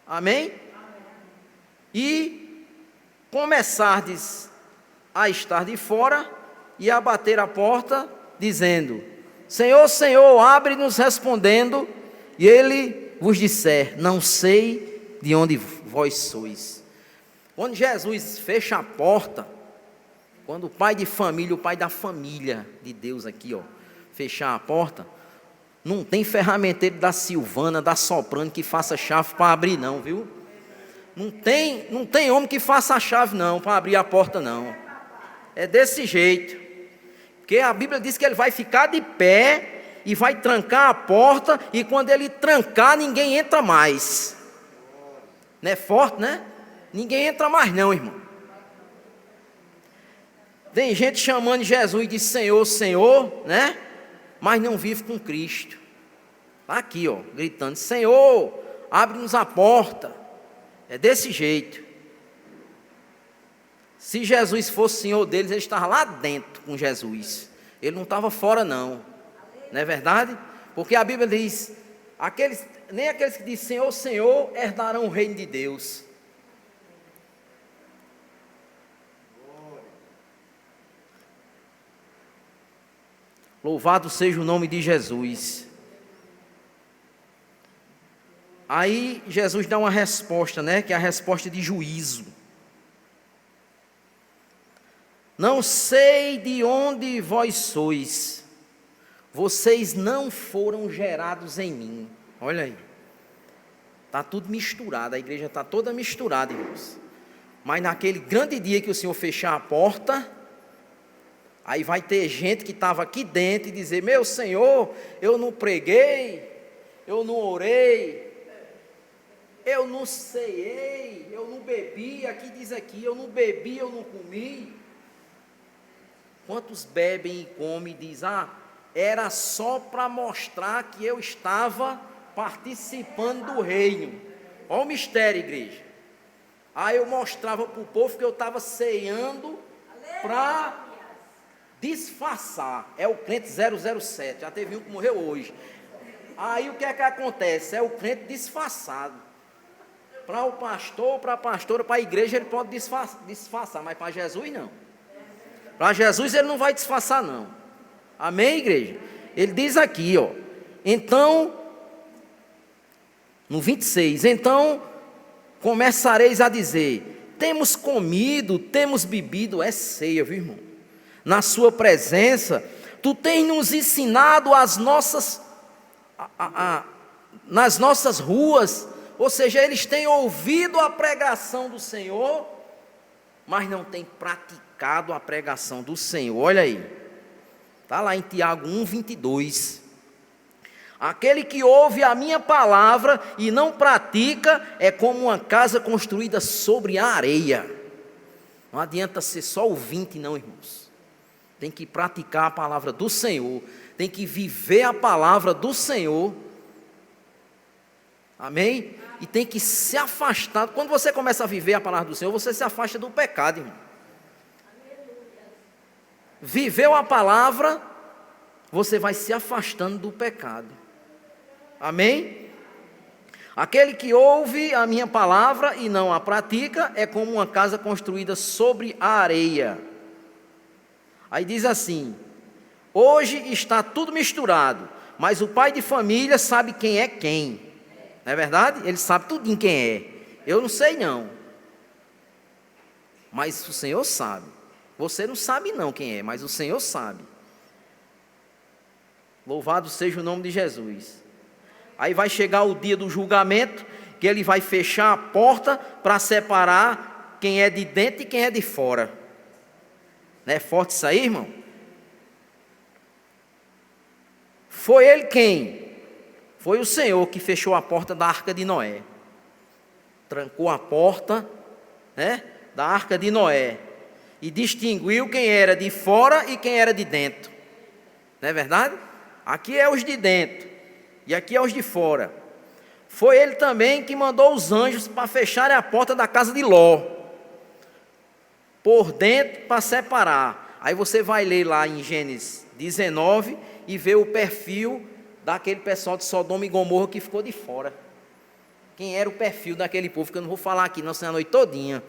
amém? E começardes a estar de fora e a bater a porta, dizendo: Senhor, Senhor, abre-nos, respondendo, e ele vos disser: não sei de onde vós sois. Quando Jesus fecha a porta, quando o pai de família, o pai da família de Deus aqui, ó, fechar a porta, não tem ferramenteiro da Silvana, da Soprano que faça chave para abrir não, viu? Não tem homem que faça a chave não, para abrir a porta não. É desse jeito. Porque a Bíblia diz que ele vai ficar de pé e vai trancar a porta, e quando ele trancar, ninguém entra mais. Não é forte, né? Ninguém entra mais não, irmão. Tem gente chamando Jesus de Senhor, Senhor, né? Mas não vive com Cristo. Está aqui, ó, gritando: Senhor, abre-nos a porta. É desse jeito. Se Jesus fosse Senhor deles, ele estava lá dentro com Jesus. Ele não estava fora não. Não é verdade? Porque a Bíblia diz: nem aqueles que dizem Senhor, Senhor, herdarão o reino de Deus. Louvado seja o nome de Jesus. Aí Jesus dá uma resposta, né? Que é a resposta de juízo. Não sei de onde vós sois. Vocês não foram gerados em mim. Olha aí. Está tudo misturado. A igreja está toda misturada, irmãos. Mas naquele grande dia que o Senhor fechar a porta, aí vai ter gente que estava aqui dentro e dizer: meu Senhor, eu não preguei, eu não orei, eu não ceiei, eu não bebi. Aqui diz aqui: eu não bebi, eu não comi. Quantos bebem e comem e dizem: era só para mostrar que eu estava participando do reino. Olha o mistério, igreja. Aí eu mostrava para o povo que eu estava ceando para disfarçar. É o crente 007, já teve um que morreu hoje. Aí o que é que acontece? É o crente disfarçado. Para o pastor, para a pastora, para a igreja ele pode disfarçar, mas para Jesus não. Para Jesus ele não vai disfarçar não. Amém, igreja? Ele diz aqui, ó: então, no 26, então começareis a dizer: temos comido, temos bebido. É ceia, viu, irmão? Na sua presença, tu tens nos ensinado nas nossas ruas. Ou seja, eles têm ouvido a pregação do Senhor, mas não têm praticado a pregação do Senhor. Olha aí, está lá em Tiago 1:22. Aquele que ouve a minha palavra e não pratica é como uma casa construída sobre a areia. Não adianta ser só ouvinte não, irmãos. tem que praticar a palavra do Senhor, tem que viver a palavra do Senhor, amém? E tem que se afastar. Quando você começa a viver a palavra do Senhor, você se afasta do pecado, irmão. Viveu a palavra, você vai se afastando do pecado, amém? Aquele que ouve a minha palavra e não a pratica é como uma casa construída sobre a areia. Aí diz assim: hoje está tudo misturado, mas o pai de família sabe quem é quem. Não é verdade? Ele sabe tudinho quem é. Eu não sei não. Mas o Senhor sabe. Você não sabe não quem é, mas o Senhor sabe. Louvado seja o nome de Jesus. Aí vai chegar o dia do julgamento, que Ele vai fechar a porta para separar quem é de dentro e quem é de fora. Não é forte isso aí, irmão? Foi Ele quem? Foi o Senhor que fechou a porta da arca de Noé. Trancou a porta, né, da arca de Noé. E distinguiu quem era de fora e quem era de dentro. Não é verdade? Aqui é os de dentro e aqui é os de fora. Foi Ele também que mandou os anjos para fecharem a porta da casa de Ló, por dentro, para separar. Aí você vai ler lá em Gênesis 19 e ver o perfil daquele pessoal de Sodoma e Gomorra que ficou de fora. Quem era o perfil daquele povo, que eu não vou falar aqui, não, senão a noite todinha.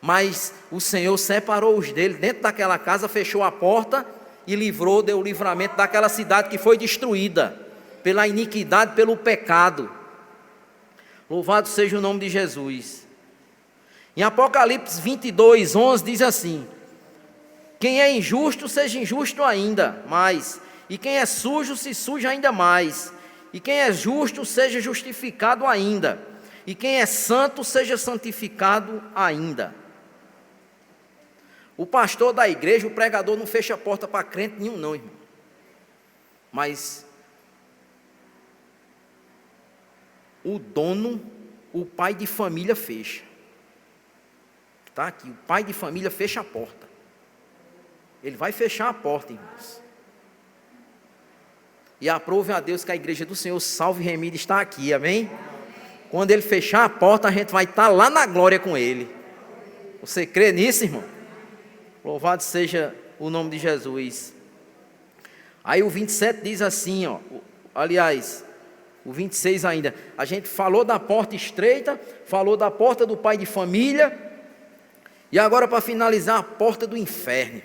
Mas o Senhor separou os dele dentro daquela casa, fechou a porta e livrou, deu o livramento daquela cidade que foi destruída pela iniquidade, pelo pecado. Louvado seja o nome de Jesus. Em Apocalipse 22, 11 diz assim: quem é injusto, seja injusto ainda mais, e quem é sujo, se suje ainda mais, e quem é justo, seja justificado ainda, e quem é santo, seja santificado ainda. O pastor da igreja, o pregador, não fecha a porta para crente nenhum não, irmão. Mas o dono, o pai de família fecha. Está aqui, o pai de família fecha a porta. Ele vai fechar a porta, irmãos. E aprove a Deus que a igreja do Senhor Salve e Remida está aqui, amém? Quando Ele fechar a porta, a gente vai estar lá na glória com Ele. Você crê nisso, irmão? Louvado seja o nome de Jesus. Aí o 27 diz assim, ó, aliás, o 26 ainda, a gente falou da porta estreita, falou da porta do pai de família, e agora para finalizar, a porta do inferno.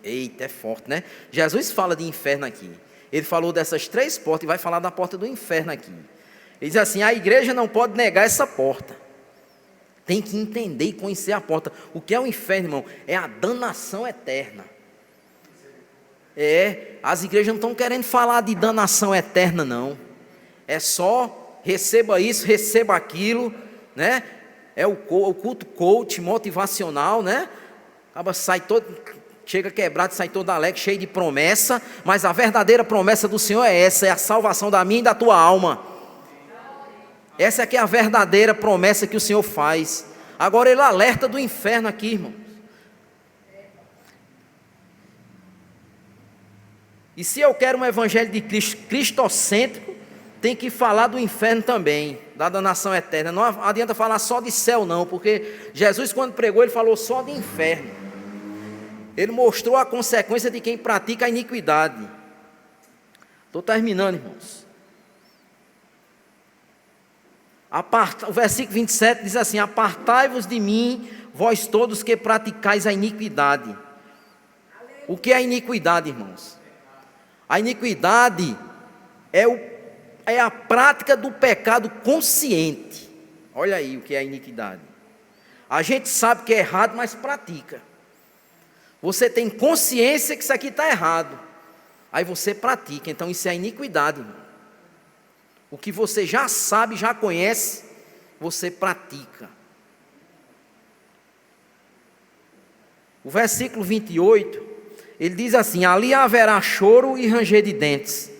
Eita, é forte, né? Jesus fala de inferno aqui. Ele falou dessas 3 portas e vai falar da porta do inferno aqui. Ele diz assim: a igreja não pode negar essa porta. Tem que entender e conhecer a porta. O que é o inferno, irmão? É a danação eterna. As igrejas não estão querendo falar de danação eterna, não. É só receba isso, receba aquilo, né? É o culto coach motivacional, né? Acaba sai todo, chega quebrado, sai todo alegre, cheio de promessa. Mas a verdadeira promessa do Senhor é essa: é a salvação da minha e da tua alma. Essa aqui é a verdadeira promessa que o Senhor faz. Agora Ele alerta do inferno aqui, irmão. E se eu quero um evangelho de Cristo cristocêntrico, tem que falar do inferno também, da danação eterna. Não adianta falar só de céu não, porque Jesus, quando pregou, Ele falou só de inferno. Ele mostrou a consequência de quem pratica a iniquidade. Estou terminando, irmãos. O versículo 27 diz assim: apartai-vos de mim, vós todos que praticais a iniquidade. O que é a iniquidade, irmãos? A iniquidade é a prática do pecado consciente. Olha aí o que é a iniquidade. A gente sabe que é errado, mas pratica. Você tem consciência que isso aqui está errado, aí você pratica. Então isso é a iniquidade, irmão. O que você já sabe, já conhece, você pratica. O versículo 28, ele diz assim: ali haverá choro e ranger de dentes,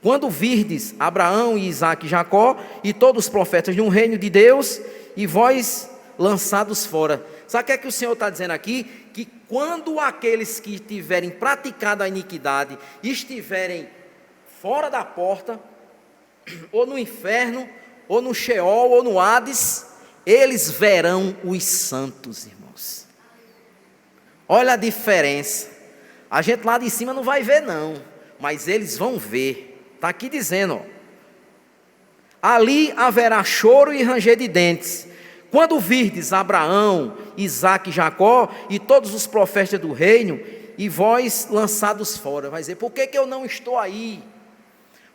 quando virdes Abraão, Isaque e Jacó, e todos os profetas de um reino de Deus, e vós lançados fora. Sabe o que é que o Senhor está dizendo aqui? Que quando aqueles que tiverem praticado a iniquidade estiverem fora da porta, ou no inferno, ou no Sheol, ou no Hades, eles verão os santos, irmãos. Olha a diferença. A gente lá de cima não vai ver não, mas eles vão ver. Está aqui dizendo, ó. Ali haverá choro e ranger de dentes, quando virdes Abraão, Isaque e Jacó, e todos os profetas do reino, e vós lançados fora. Vai dizer, por que eu não estou aí?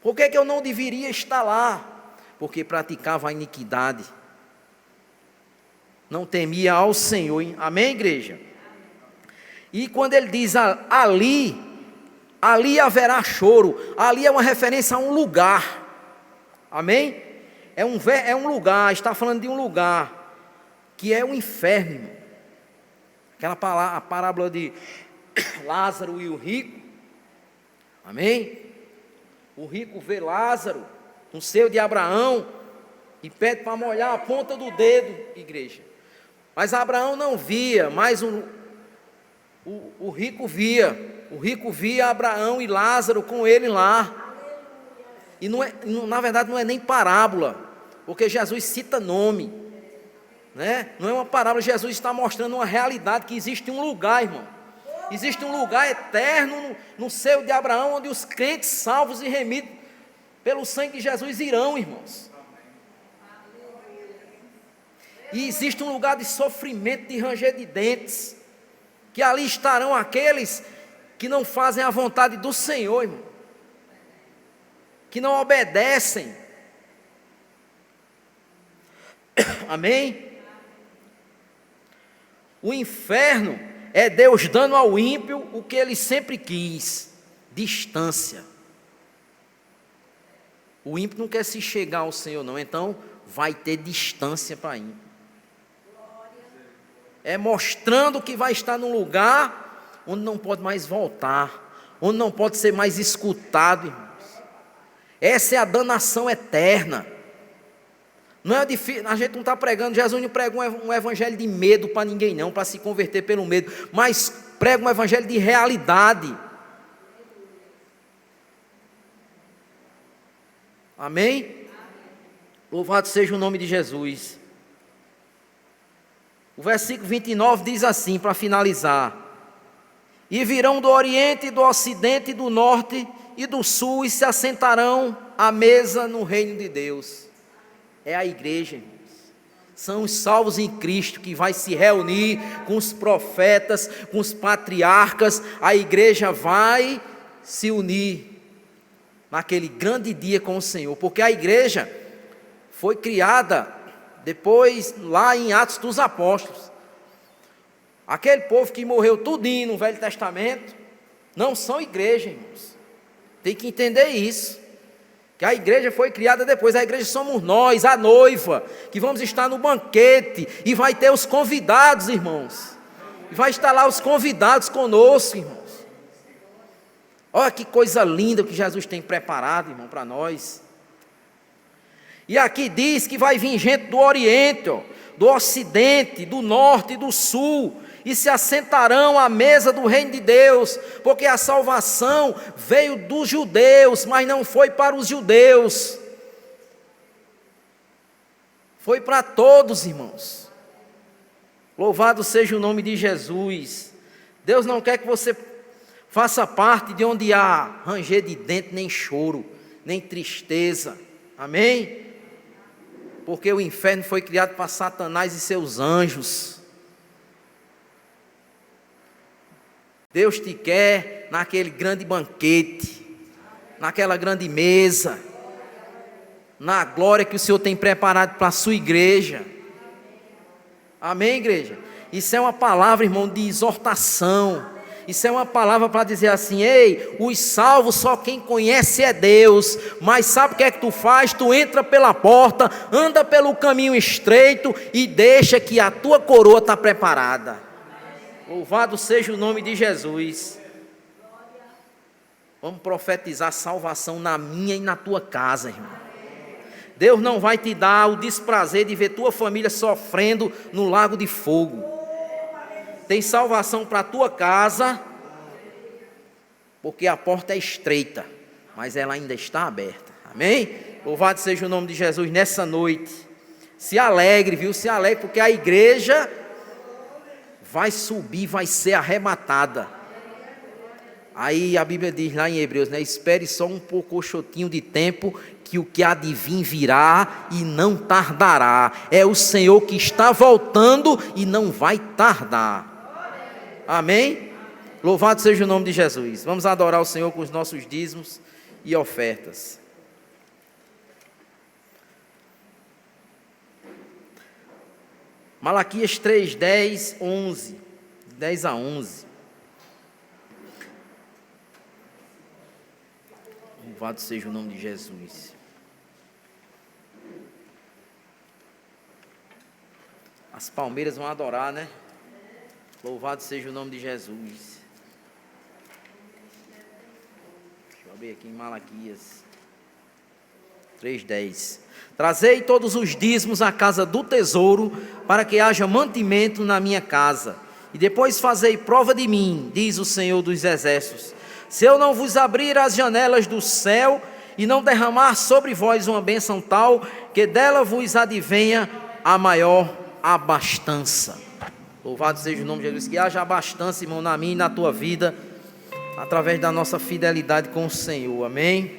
Por que eu não deveria estar lá? Porque praticava a iniquidade, não temia ao Senhor. Amém, igreja? E quando ele diz ali haverá choro, ali é uma referência a um lugar. Amém? É um lugar, está falando de um lugar, que é o inferno, irmão. Aquela a parábola de Lázaro e o rico. Amém? O rico vê Lázaro no seio de Abraão e pede para molhar a ponta do dedo, igreja. Mas Abraão não via, mas o rico via. O rico via Abraão e Lázaro com ele lá. E na verdade não é nem parábola, porque Jesus cita nome, né? Não é uma parábola, Jesus está mostrando uma realidade, que existe um lugar, irmão. Existe um lugar eterno no seio de Abraão, onde os crentes salvos e remidos pelo sangue de Jesus irão, irmãos. E existe um lugar de sofrimento, de ranger de dentes, que ali estarão aqueles que não fazem a vontade do Senhor, irmão, que não obedecem. Amém? O inferno é Deus dando ao ímpio o que ele sempre quis: distância. O ímpio não quer se chegar ao Senhor, não, então vai ter distância para ímpio. É mostrando que vai estar num lugar onde não pode mais voltar, onde não pode ser mais escutado, irmãos. Essa é a danação eterna. Não é difícil, a gente não está pregando, Jesus não prega um evangelho de medo para ninguém não, para se converter pelo medo, mas prega um evangelho de realidade. Amém? Louvado seja o nome de Jesus. O versículo 29 diz assim, para finalizar: e virão do oriente, do ocidente, do norte e do sul, e se assentarão à mesa no reino de Deus. É a igreja, irmãos. São os salvos em Cristo que vai se reunir com os profetas, com os patriarcas. A igreja vai se unir naquele grande dia com o Senhor, porque a igreja foi criada depois lá em Atos dos Apóstolos. Aquele povo que morreu tudinho no Velho Testamento não são igreja, irmãos. Tem que entender isso, que a igreja foi criada depois. A igreja somos nós, a noiva, que vamos estar no banquete, e vai ter os convidados, irmãos, e vai estar lá os convidados conosco, irmãos. Olha que coisa linda que Jesus tem preparado, irmão, para nós. E aqui diz que vai vir gente do Oriente, ó, do Ocidente, do Norte e do Sul, e se assentarão à mesa do reino de Deus, porque a salvação veio dos judeus, mas não foi para os judeus, foi para todos, irmãos. Louvado seja o nome de Jesus. Deus não quer que você faça parte de onde há ranger de dente, nem choro, nem tristeza. Amém? Porque o inferno foi criado para Satanás e seus anjos. Deus te quer naquele grande banquete, naquela grande mesa, na glória que o Senhor tem preparado para a sua igreja. Amém, igreja? Isso é uma palavra, irmão, de exortação. Isso é uma palavra para dizer assim: ei, os salvos só quem conhece é Deus. Mas sabe o que é que tu faz? Tu entra pela porta, anda pelo caminho estreito e deixa que a tua coroa está preparada. Louvado seja o nome de Jesus. Vamos profetizar salvação na minha e na tua casa, irmão. Deus não vai te dar o desprazer de ver tua família sofrendo no lago de fogo. tem salvação para a tua casa, porque a porta é estreita, mas ela ainda está aberta. Amém? Louvado seja o nome de Jesus nessa noite. Se alegre, viu? Se alegre, porque a igreja vai subir, vai ser arrematada. Aí a Bíblia diz lá em Hebreus, né? Espere só um poucochotinho de tempo, que o que há de vir virá e não tardará. É o Senhor que está voltando e não vai tardar. Amém? Louvado seja o nome de Jesus. Vamos adorar o Senhor com os nossos dízimos e ofertas. Malaquias 3, 10, 11. 10 a 11. Louvado seja o nome de Jesus. As palmeiras vão adorar, né? Louvado seja o nome de Jesus. Deixa eu abrir aqui em Malaquias 3:10. Trazei todos os dízimos à casa do tesouro, para que haja mantimento na minha casa. E depois fazei prova de mim, diz o Senhor dos Exércitos, se eu não vos abrir as janelas do céu e não derramar sobre vós uma bênção tal, que dela vos advenha a maior abastança. Louvado seja o nome de Jesus. Que haja abastança, irmão, na minha e na tua vida, através da nossa fidelidade com o Senhor. Amém?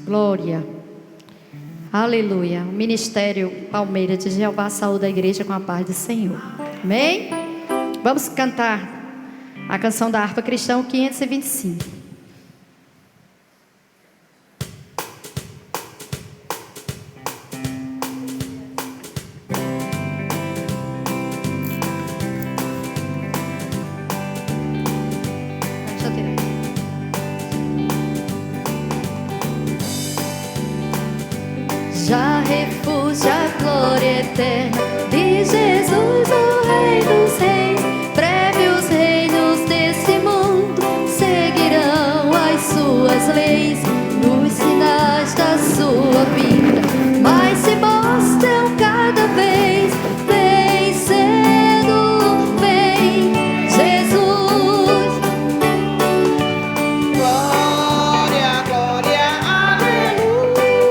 Glória. Aleluia. O Ministério Palmeira de Jeová saúda a igreja com a paz do Senhor. Amém? Vamos cantar a canção da harpa cristã 525. Já refúgio a glória eterna de Jesus, o Rei dos Reis. Breve os reinos desse mundo seguirão as suas leis, nos sinais da sua vinda, mas se mostram cada vez vencendo bem Jesus. Glória, glória, aleluia.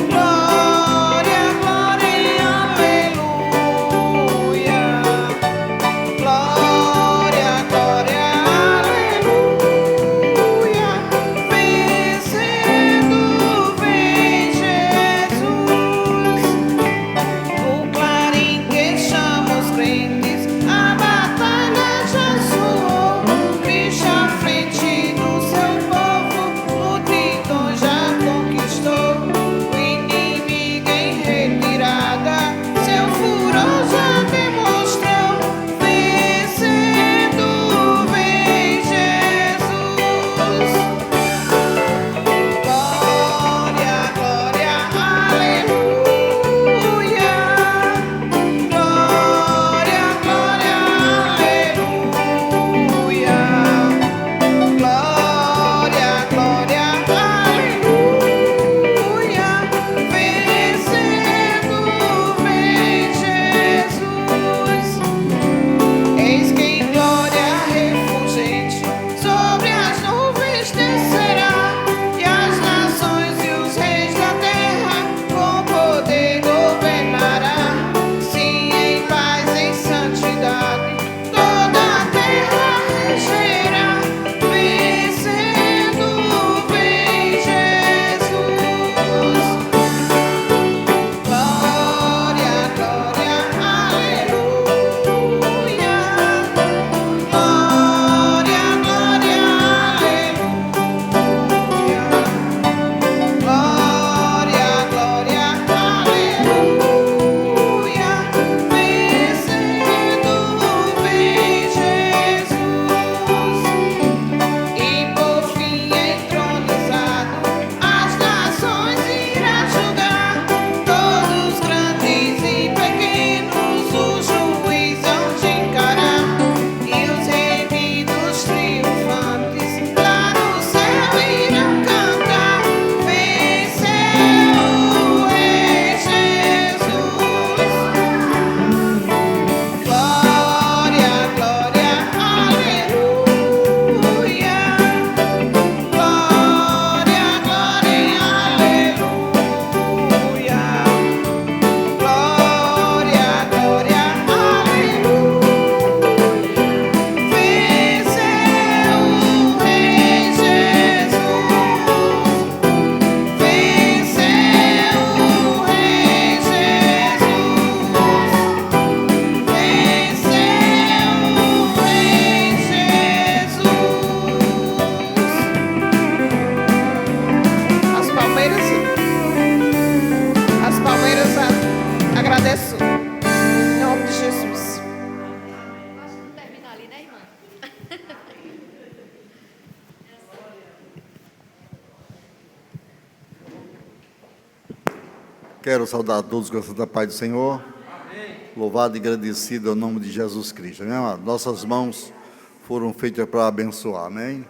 Glória, glória, aleluia. Glória, glória, aleluia. Vencendo Quero saudar a todos com a santa paz do Senhor. Amém. Louvado e agradecido ao nome de Jesus Cristo. Amém, amado? Nossas mãos foram feitas para abençoar. Amém.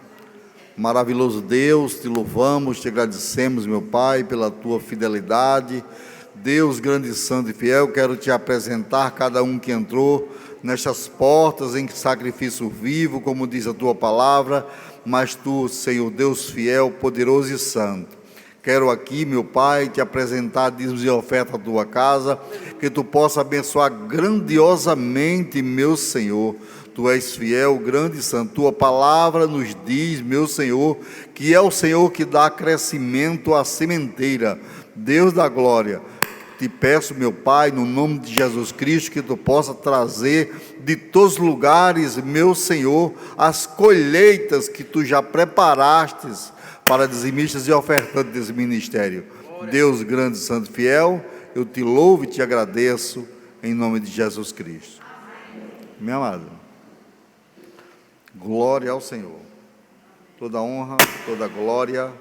Maravilhoso Deus, te louvamos, te agradecemos, meu Pai, pela tua fidelidade. Deus grande, santo e fiel, quero te apresentar cada um que entrou nestas portas em sacrifício vivo, como diz a tua palavra, mas tu, Senhor Deus fiel, poderoso e santo. Quero aqui, meu Pai, te apresentar dízimos e oferta à tua casa, que tu possa abençoar grandiosamente, meu Senhor. Tu és fiel, grande e santo. Tua palavra nos diz, meu Senhor, que é o Senhor que dá crescimento à sementeira. Deus da glória, te peço, meu Pai, no nome de Jesus Cristo, que tu possa trazer de todos os lugares, meu Senhor, as colheitas que tu já preparastes para dizimistas e ofertantes desse ministério. Deus grande, santo e fiel, eu te louvo e te agradeço em nome de Jesus Cristo. Meu amado, glória ao Senhor, toda honra, toda glória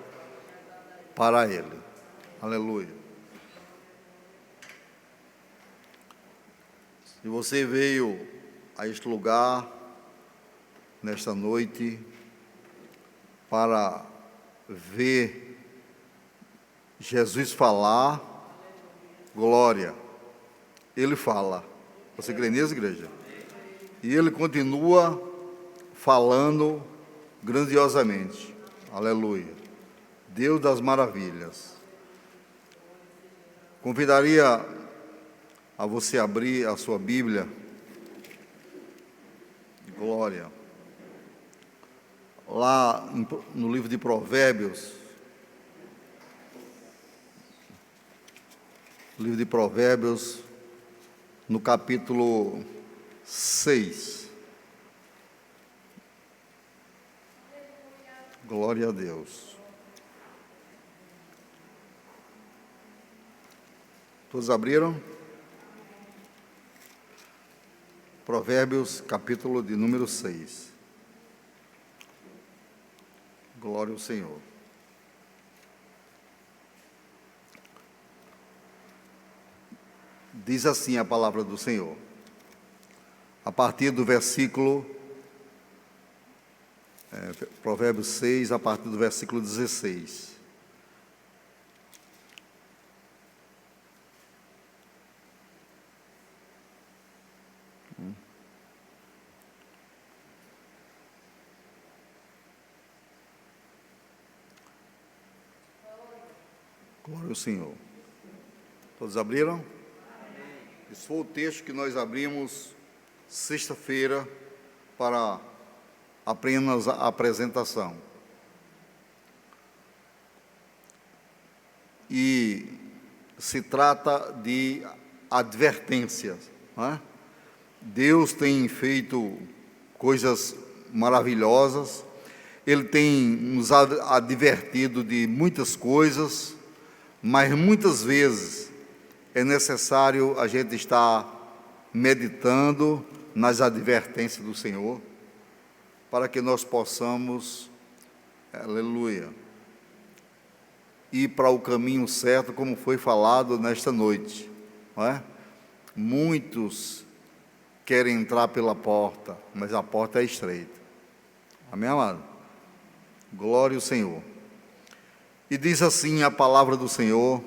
para Ele. Aleluia. Se você veio a este lugar nesta noite para ver Jesus falar, glória, Ele fala. Você crê nisso, igreja? E Ele continua falando grandiosamente. Aleluia. Deus das maravilhas. Convidaria a você abrir a sua Bíblia. Glória. Lá no livro de Provérbios, no capítulo 6. Glória a Deus. Todos abriram? Provérbios, capítulo de número 6. Glória ao Senhor. Diz assim a palavra do Senhor, a partir do versículo, Provérbios 6, a partir do versículo 16. Glória ao Senhor. Todos abriram? Amém. Esse foi o texto que nós abrimos sexta-feira para apenas a apresentação. E se trata de advertências, não é? Deus tem feito coisas maravilhosas, Ele tem nos advertido de muitas coisas, mas muitas vezes é necessário a gente estar meditando nas advertências do Senhor, para que nós possamos, aleluia, ir para o caminho certo, como foi falado nesta noite, não é? Muitos querem entrar pela porta, mas a porta é estreita. Amém, amado? Glória ao Senhor. E diz assim a palavra do Senhor,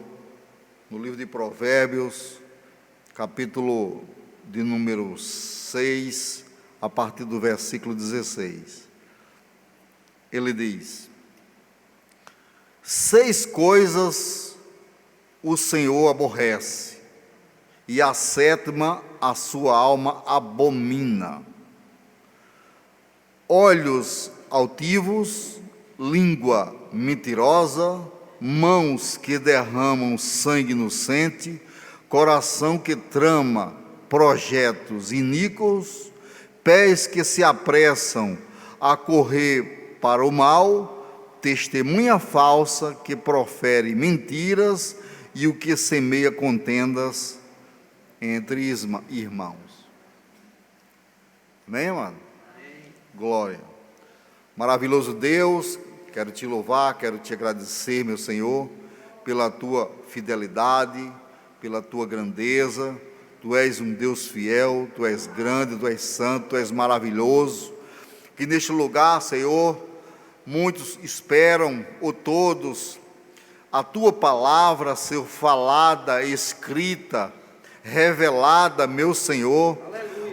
no livro de Provérbios, capítulo de número 6, a partir do versículo 16. Ele diz: 6 coisas o Senhor aborrece, e a 7ª a sua alma abomina: olhos altivos, língua mentirosa, mãos que derramam sangue inocente, coração que trama projetos iníquos, pés que se apressam a correr para o mal, testemunha falsa que profere mentiras e o que semeia contendas entre irmãos. Amém, mano? Glória. Maravilhoso Deus, quero te louvar, quero te agradecer, meu Senhor, pela tua fidelidade, pela tua grandeza. Tu és um Deus fiel, Tu és grande, Tu és santo, Tu és maravilhoso. Que neste lugar, Senhor, muitos esperam, ou todos, a Tua palavra ser falada, escrita, revelada, meu Senhor.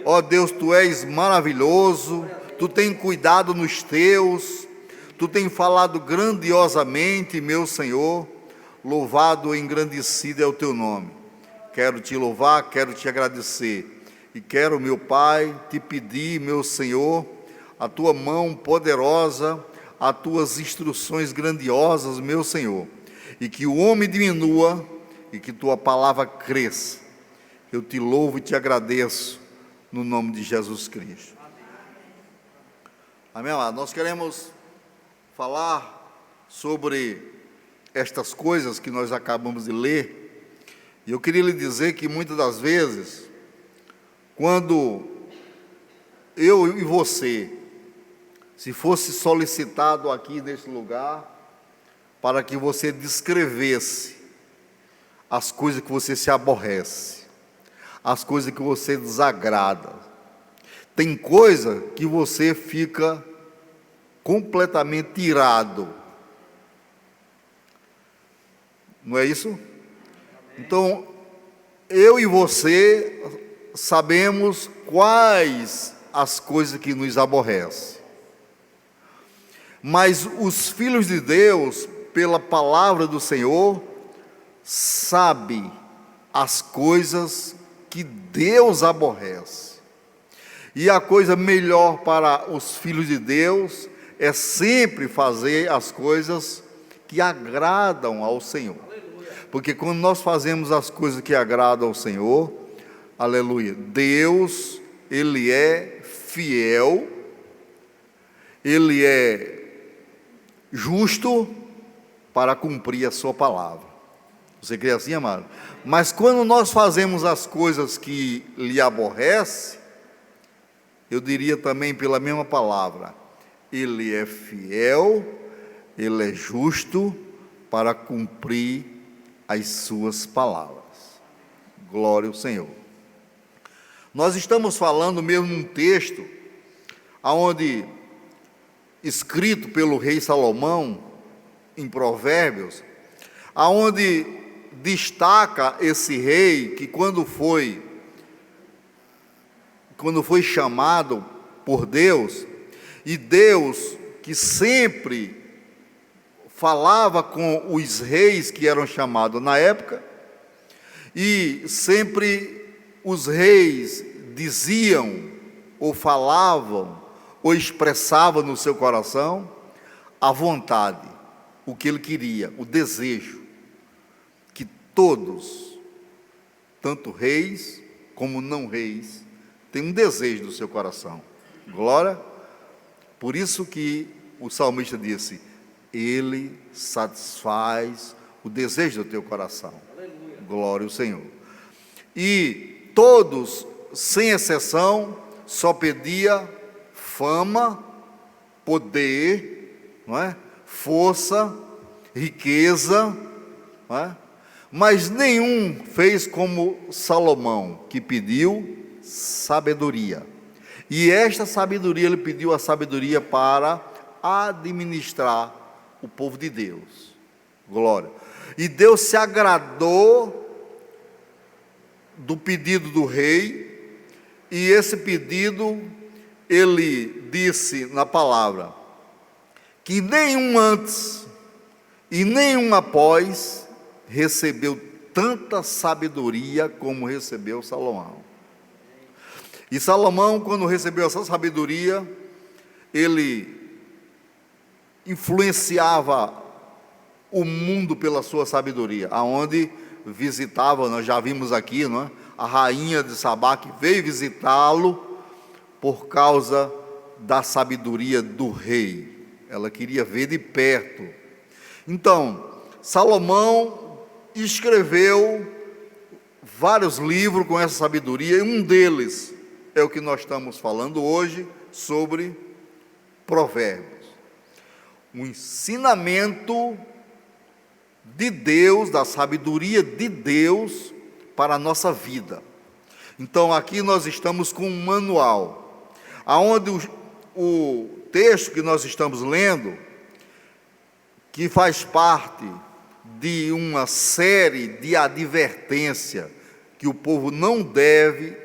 Ó Deus, Tu és maravilhoso, Tu tem cuidado nos Teus, Tu tem falado grandiosamente, meu Senhor. Louvado e engrandecido é o Teu nome. Quero Te louvar, quero Te agradecer. E quero, meu Pai, Te pedir, meu Senhor, a Tua mão poderosa, as Tuas instruções grandiosas, meu Senhor. E que o homem diminua e que Tua palavra cresça. Eu Te louvo e Te agradeço, no nome de Jesus Cristo. Amém, amado? Nós queremos falar sobre estas coisas que nós acabamos de ler. E eu queria lhe dizer que muitas das vezes, quando eu e você, se fosse solicitado aqui nesse lugar, para que você descrevesse as coisas que você se aborrece, as coisas que você desagrada, tem coisa que você fica completamente irado. Não é isso? Então, eu e você sabemos quais as coisas que nos aborrecem. Mas os filhos de Deus, pela palavra do Senhor, sabem as coisas que Deus aborrece. E a coisa melhor para os filhos de Deus é sempre fazer as coisas que agradam ao Senhor. Porque quando nós fazemos as coisas que agradam ao Senhor, aleluia, Deus, Ele é fiel, Ele é justo para cumprir a sua palavra. Você crê assim, amado? Mas quando nós fazemos as coisas que lhe aborrece, eu diria também pela mesma palavra, Ele é fiel, Ele é justo para cumprir as suas palavras. Glória ao Senhor. Nós estamos falando mesmo num texto aonde, escrito pelo rei Salomão em Provérbios, aonde destaca esse rei que quando foi chamado por Deus, e Deus que sempre falava com os reis que eram chamados na época, e sempre os reis diziam, ou falavam, ou expressavam no seu coração a vontade, o que ele queria, o desejo, que todos, tanto reis como não reis, têm um desejo no seu coração. Glória. Por isso que o salmista disse, Ele satisfaz o desejo do teu coração. Aleluia. Glória ao Senhor. E todos, sem exceção, só pedia fama, poder, não é? Força, riqueza, não é? Mas nenhum fez como Salomão, que pediu sabedoria. E esta sabedoria, ele pediu a sabedoria para administrar o povo de Deus. Glória. E Deus se agradou do pedido do rei, e esse pedido, ele disse na palavra, que nenhum antes e nenhum após recebeu tanta sabedoria como recebeu Salomão. E Salomão, quando recebeu essa sabedoria, ele influenciava o mundo pela sua sabedoria, aonde visitava, nós já vimos aqui, não é? A rainha de Sabá, que veio visitá-lo por causa da sabedoria do rei. Ela queria ver de perto. Então, Salomão escreveu vários livros com essa sabedoria, e um deles é o que nós estamos falando hoje, sobre Provérbios. Um ensinamento de Deus, da sabedoria de Deus, para a nossa vida. Então aqui nós estamos com um manual, aonde o texto que nós estamos lendo, que faz parte de uma série de advertência que o povo não deve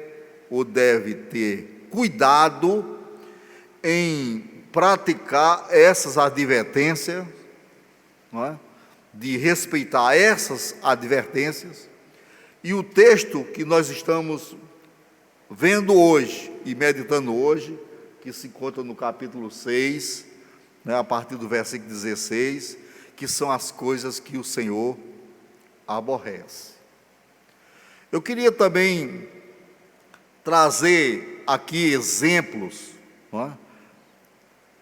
ou deve ter cuidado em praticar essas advertências, não é? De respeitar essas advertências. E o texto que nós estamos vendo hoje e meditando hoje, que se encontra no capítulo 6, né, a partir do versículo 16, que são as coisas que o Senhor aborrece. Eu queria também trazer aqui exemplos, não é?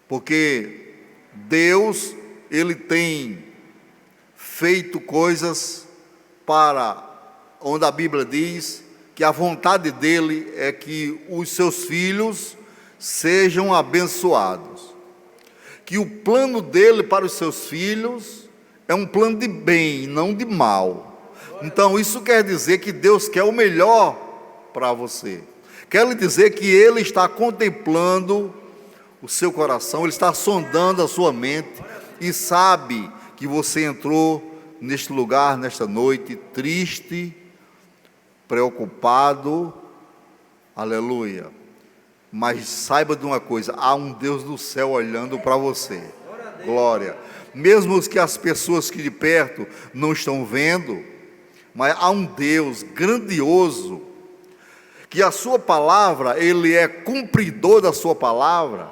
Porque Deus, Ele tem feito coisas para onde a Bíblia diz que a vontade dEle é que os seus filhos sejam abençoados. Que o plano dEle para os seus filhos é um plano de bem, não de mal. Então isso quer dizer que Deus quer o melhor para você. Quer lhe dizer que Ele está contemplando o seu coração, Ele está sondando a sua mente e sabe que você entrou neste lugar, nesta noite, triste, preocupado, aleluia. Mas saiba de uma coisa, há um Deus do céu olhando para você, glória. Mesmo que as pessoas que de perto não estão vendo, mas há um Deus grandioso, que a sua palavra, Ele é cumpridor da sua palavra.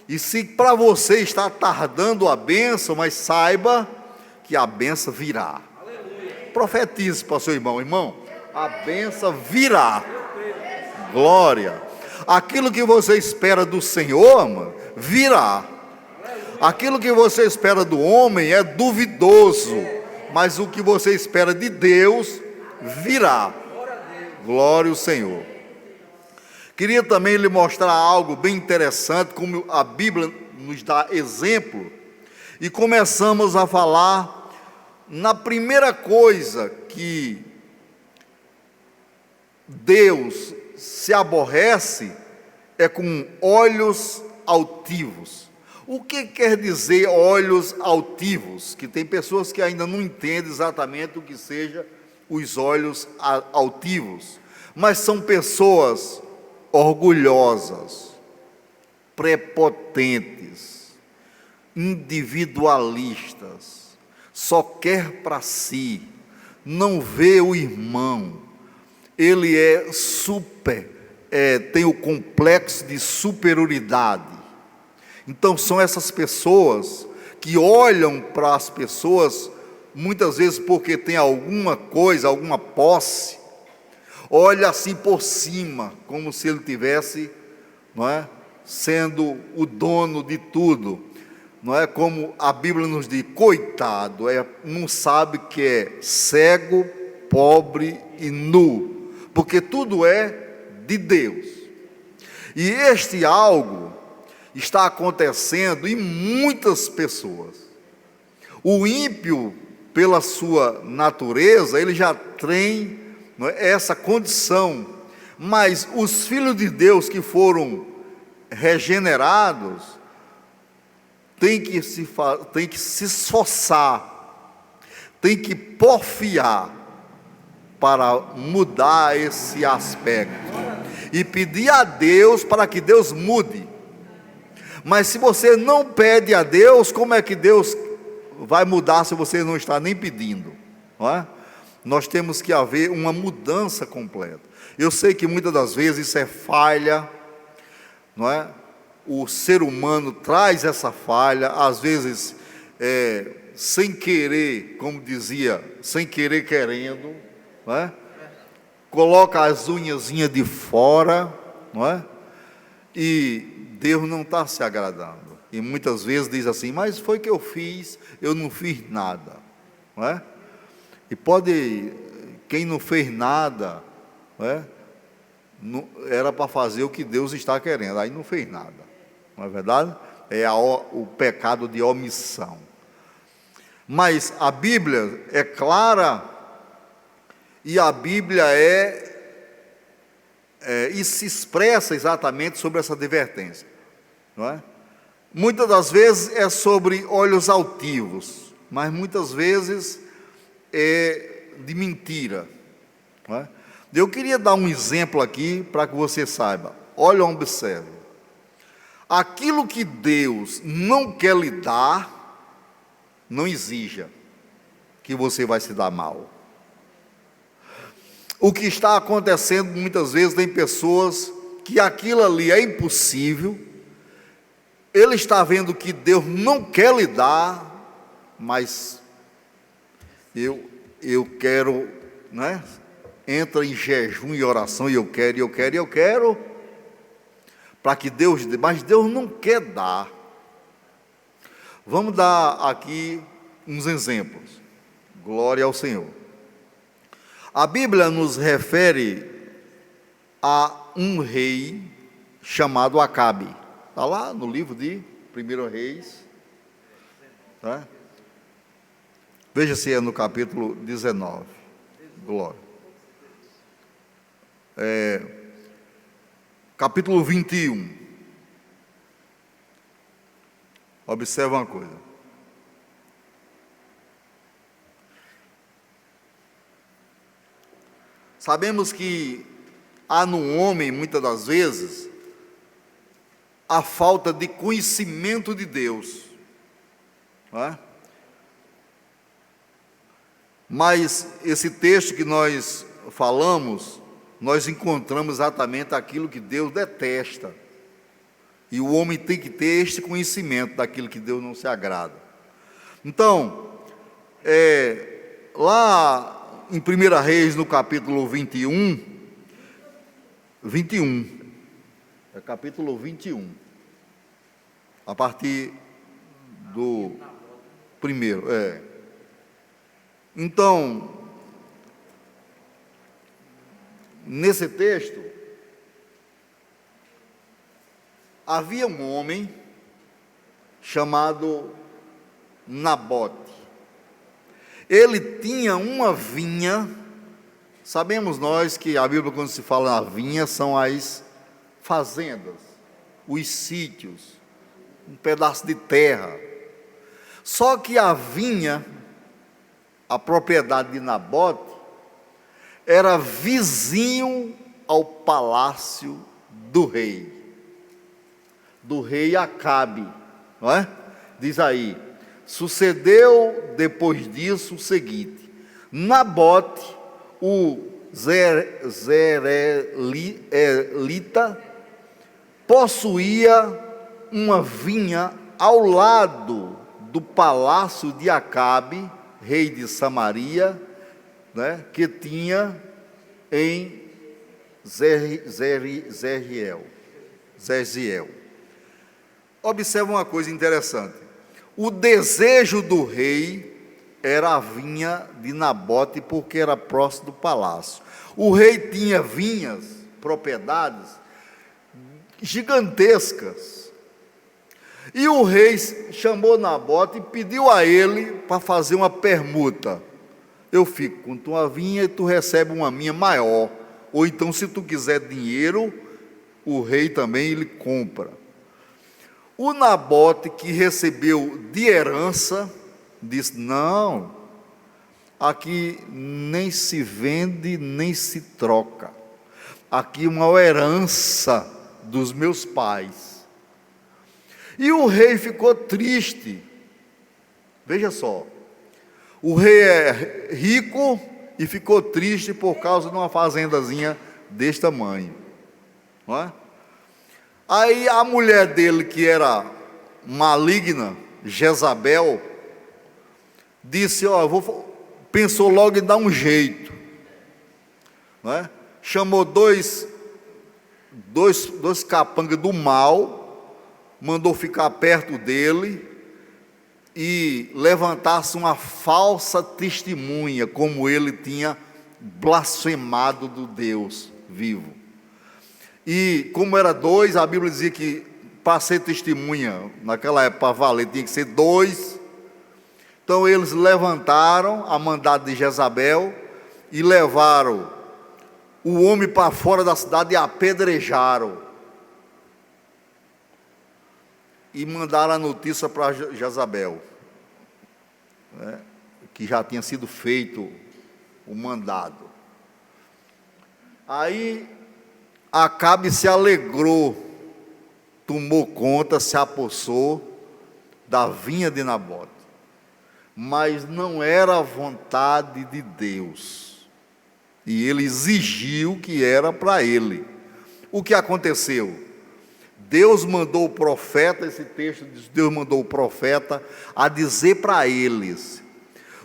E se para você está tardando a bênção, mas saiba que a bênção virá. Profetize para o seu irmão, irmão, a bênção virá. Glória. Aquilo que você espera do Senhor, mano, virá. Aquilo que você espera do homem é duvidoso, mas o que você espera de Deus virá. Glória ao Senhor. Queria também lhe mostrar algo bem interessante, como a Bíblia nos dá exemplo, e começamos a falar na primeira coisa que Deus se aborrece, é com olhos altivos. O que quer dizer olhos altivos? Que tem pessoas que ainda não entendem exatamente o que seja os olhos altivos, mas são pessoas orgulhosas, prepotentes, individualistas, só quer para si, não vê o irmão. Ele é tem o complexo de superioridade. Então são essas pessoas que olham para as pessoas, muitas vezes porque tem alguma coisa, alguma posse, olha assim por cima, como se ele tivesse, não é, sendo o dono de tudo. Não é como a Bíblia nos diz, coitado, não sabe que é cego, pobre e nu, porque tudo é de Deus. E este algo está acontecendo em muitas pessoas. O ímpio, pela sua natureza, ele já tem, não é, essa condição, mas os filhos de Deus que foram regenerados têm que se esforçar, têm que porfiar para mudar esse aspecto e pedir a Deus para que Deus mude. Mas se você não pede a Deus, como é que Deus vai mudar se você não está nem pedindo? Não é? Nós temos que haver uma mudança completa. Eu sei que muitas das vezes isso é falha, não é? O ser humano traz essa falha, às vezes sem querer, como dizia, sem querer querendo, não é? Coloca as unhazinhas de fora, não é? E Deus não está se agradando. E muitas vezes diz assim, mas foi que eu fiz, eu não fiz nada, não é? E quem não fez nada, não é? Era para fazer o que Deus está querendo, aí não fez nada, não é verdade? É o pecado de omissão. Mas a Bíblia é clara E a Bíblia e se expressa exatamente sobre essa advertência, não é? Muitas das vezes é sobre olhos altivos, mas muitas vezes é de mentira, não é? Eu queria dar um exemplo aqui para que você saiba. Olha, observe. Aquilo que Deus não quer lhe dar, não exija que você vai se dar mal. O que está acontecendo muitas vezes, tem pessoas que aquilo ali é impossível, ele está vendo que Deus não quer lhe dar, mas eu quero, né? Entra em jejum e oração, e eu quero, para que Deus dê, mas Deus não quer dar. Vamos dar aqui uns exemplos. Glória ao Senhor. A Bíblia nos refere a um rei chamado Acabe. Está lá no livro de 1 Reis. Tá? Veja se é no capítulo 19. Glória. Capítulo 21. Observa uma coisa. Sabemos que há no homem, muitas das vezes, a falta de conhecimento de Deus, não é? Mas esse texto que nós falamos, nós encontramos exatamente aquilo que Deus detesta, e o homem tem que ter este conhecimento daquilo que Deus não se agrada. Então, lá em 1 Reis, no capítulo 21, capítulo 21, a partir do primeiro, Então, nesse texto, havia um homem chamado Nabote. Ele tinha uma vinha. Sabemos nós que a Bíblia, quando se fala na vinha, são as fazendas, os sítios, um pedaço de terra. Só que a vinha, a propriedade de Nabote, era vizinho ao palácio do rei Acabe, não é? Diz aí: sucedeu depois disso o seguinte: Nabote, o Zerelita, possuía uma vinha ao lado do palácio de Acabe, rei de Samaria, né, que tinha em Jeziel. Observa uma coisa interessante. O desejo do rei era a vinha de Nabote, porque era próximo do palácio. O rei tinha vinhas, propriedades gigantescas. E o rei chamou Nabote e pediu a ele para fazer uma permuta. Eu fico com tua vinha e tu recebe uma minha maior. Ou então, se tu quiser dinheiro, o rei também ele compra. O Nabote, que recebeu de herança, disse: não, aqui nem se vende, nem se troca. Aqui é uma herança dos meus pais. E o rei ficou triste. Veja só, o rei é rico e ficou triste por causa de uma fazendazinha desse tamanho, não é? Aí a mulher dele, que era maligna, Jezabel, disse: pensou logo em dar um jeito, não é? Chamou dois capangas do mal, mandou ficar perto dele e levantasse uma falsa testemunha, como ele tinha blasfemado do Deus vivo. E como era dois, a Bíblia dizia que para ser testemunha, naquela época, para valer, tinha que ser dois. Então eles levantaram a mandado de Jezabel e levaram o homem para fora da cidade e apedrejaram. E mandaram a notícia para Jezabel, né, que já tinha sido feito o mandado. Aí Acabe se alegrou, tomou conta, se apossou da vinha de Nabote. Mas não era a vontade de Deus. E ele exigiu que era para ele. O que aconteceu? Deus mandou o profeta, esse texto diz, Deus mandou o profeta a dizer para eles: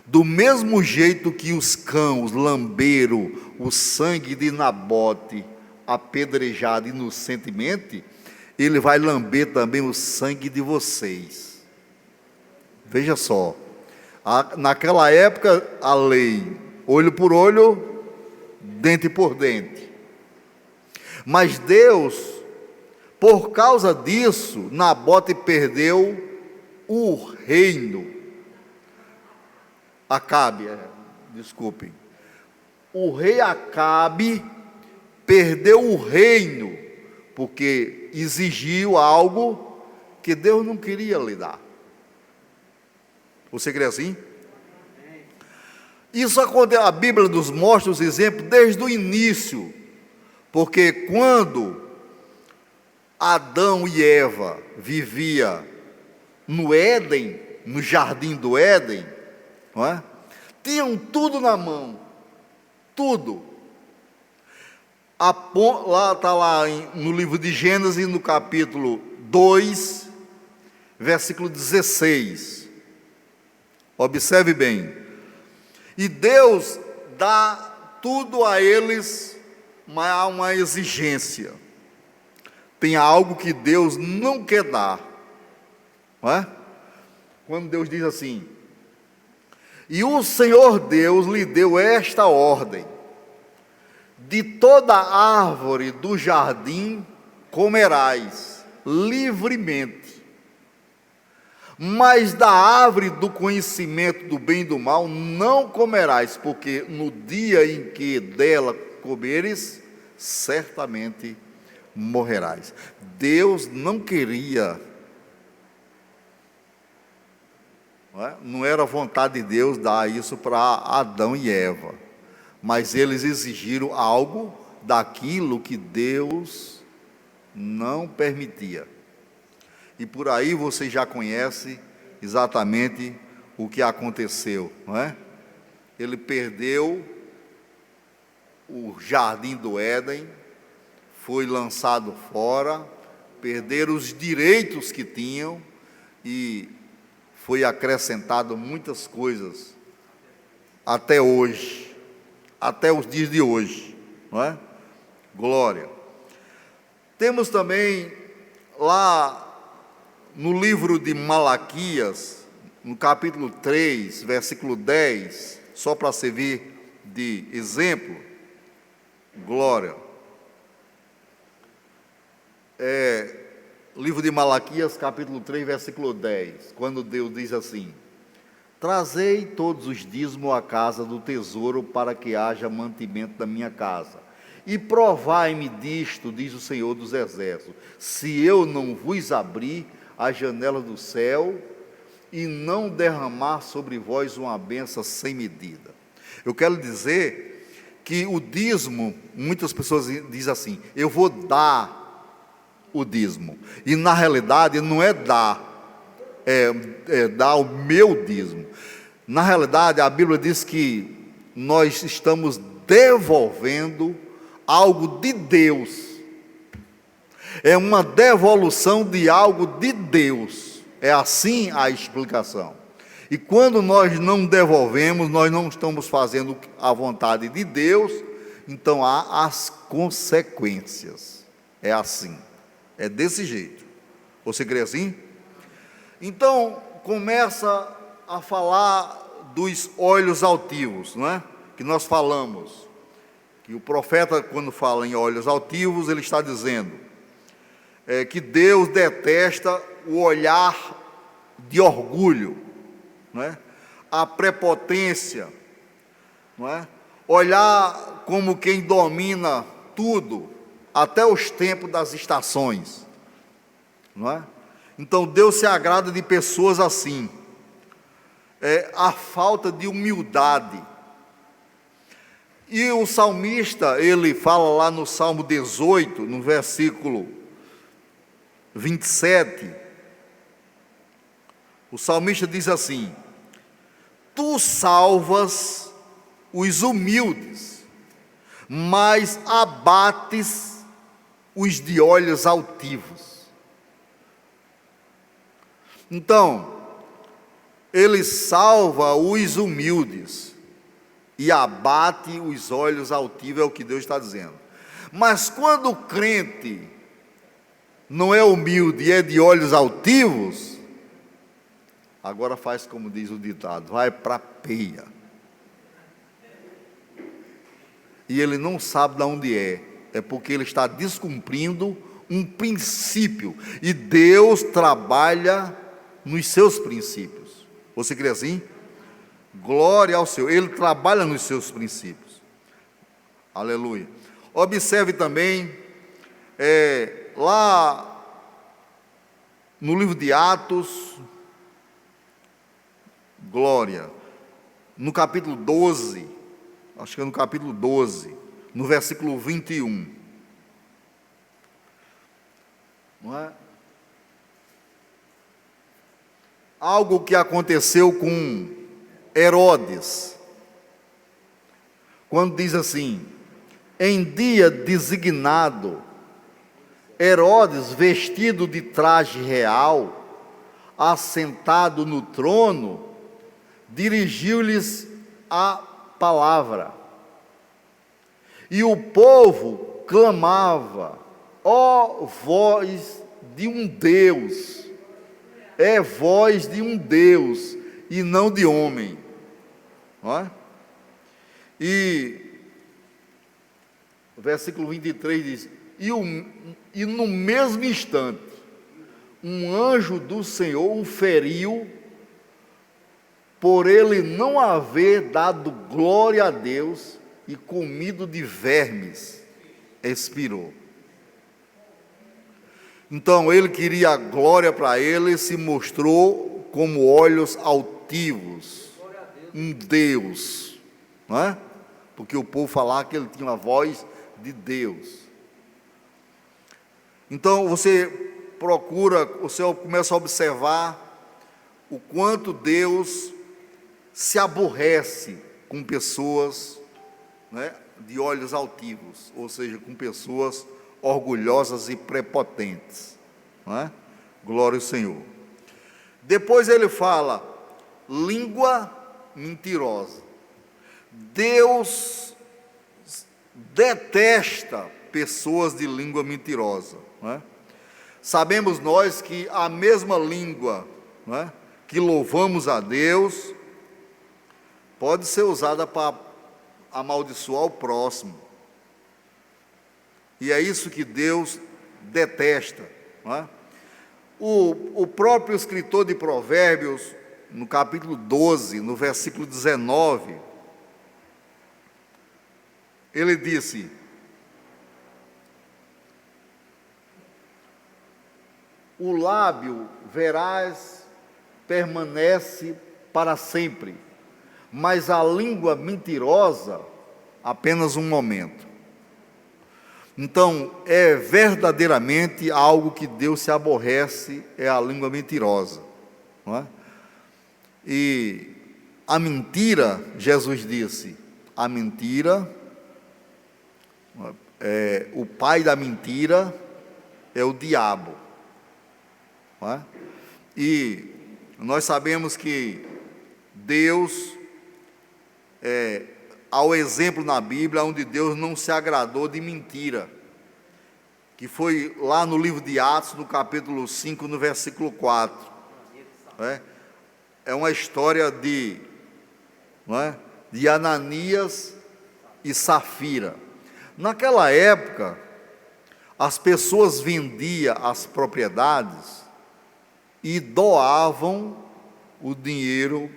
do mesmo jeito que os cães lamberam o sangue de Nabote, apedrejado inocentemente, ele vai lamber também o sangue de vocês. Veja só, naquela época a lei, olho por olho, dente por dente. Mas Deus, por causa disso, Nabote perdeu o reino. Acabe, desculpem. O rei Acabe perdeu o reino, porque exigiu algo que Deus não queria lhe dar. Você crê assim? Isso acontece, a Bíblia nos mostra os exemplos desde o início, porque quando Adão e Eva viviam no Éden, no jardim do Éden, não é? Tinham tudo na mão, tudo. Lá está lá no livro de Gênesis, no capítulo 2, versículo 16. Observe bem. E Deus dá tudo a eles, mas há uma exigência. Tem algo que Deus não quer dar, não é? Quando Deus diz assim: e o Senhor Deus lhe deu esta ordem: de toda árvore do jardim comerás livremente, mas da árvore do conhecimento do bem e do mal não comerás, porque no dia em que dela comeres, certamente morrerás. Deus não queria, não era vontade de Deus dar isso para Adão e Eva, mas eles exigiram algo daquilo que Deus não permitia. E por aí você já conhece exatamente o que aconteceu, não é? Ele perdeu o jardim do Éden, foi lançado fora, perderam os direitos que tinham e foi acrescentado muitas coisas até hoje, até os dias de hoje, não é? Glória. Temos também lá no livro de Malaquias, no capítulo 3, versículo 10, só para servir de exemplo, glória. Livro de Malaquias, capítulo 3, versículo 10, quando Deus diz assim: trazei todos os dízimos à casa do tesouro, para que haja mantimento da minha casa. E provai-me disto, diz o Senhor dos Exércitos, se eu não vos abrir a janela do céu e não derramar sobre vós uma bênção sem medida. Eu quero dizer que o dízimo, muitas pessoas dizem assim: eu vou dar o dízimo, e na realidade não é dar, é dar o meu dízimo. Na realidade a Bíblia diz que nós estamos devolvendo algo de Deus, é uma devolução de algo de Deus, é assim a explicação. E quando nós não devolvemos, nós não estamos fazendo a vontade de Deus, então há as consequências, é assim. É desse jeito. Você crê assim? Então, começa a falar dos olhos altivos, não é? Que nós falamos. Que o profeta, quando fala em olhos altivos, ele está dizendo que Deus detesta o olhar de orgulho, não é? A prepotência, não é? olhar como quem domina tudo, até os tempos das estações, não é? Então Deus se agrada de pessoas assim. A falta de humildade. E o salmista, ele fala lá no Salmo 18, no versículo 27, o salmista diz assim: tu salvas os humildes, mas abates os de olhos altivos. Então, ele salva os humildes e abate os olhos altivos, é o que Deus está dizendo. Mas quando o crente não é humilde e é de olhos altivos, agora faz como diz o ditado, vai para a peia. E ele não sabe de onde é porque ele está descumprindo um princípio, e Deus trabalha nos seus princípios. Você crê assim? Glória ao Senhor, Ele trabalha nos seus princípios. Aleluia. Observe também, lá no livro de Atos, glória, no capítulo 12, acho que é no capítulo 12, no versículo 21. Não é? Algo que aconteceu com Herodes, quando diz assim: em dia designado, Herodes, vestido de traje real, assentado no trono, dirigiu-lhes a palavra. E o povo clamava: ó voz de um Deus, é voz de um Deus e não de homem. Não é? E o versículo 23 diz: e no mesmo instante, um anjo do Senhor o feriu, por ele não haver dado glória a Deus, e comido de vermes, expirou. Então ele queria a glória para ele, e se mostrou como olhos altivos, um Deus, não é? Porque o povo falava que ele tinha uma voz de Deus. Então você começa a observar o quanto Deus se aborrece com pessoas, né, de olhos altivos, ou seja, com pessoas orgulhosas e prepotentes, não é? Glória ao Senhor. Depois ele fala, língua mentirosa. Deus detesta pessoas de língua mentirosa, não é? Sabemos nós que a mesma língua, não é, que louvamos a Deus, pode ser usada para amaldiçoar o próximo. E é isso que Deus detesta, não é? O próprio escritor de Provérbios, no capítulo 12, no versículo 19, ele disse: o lábio veraz permanece para sempre, mas a língua mentirosa apenas um momento. Então, é verdadeiramente algo que Deus se aborrece, é a língua mentirosa, não é? E a mentira, Jesus disse, a mentira, o pai da mentira é o diabo, não é? E nós sabemos que Deus, há o exemplo na Bíblia onde Deus não se agradou de mentira, que foi lá no livro de Atos, no capítulo 5, no versículo 4. É uma história de Ananias e Safira. Naquela época, as pessoas vendiam as propriedades e doavam o dinheiro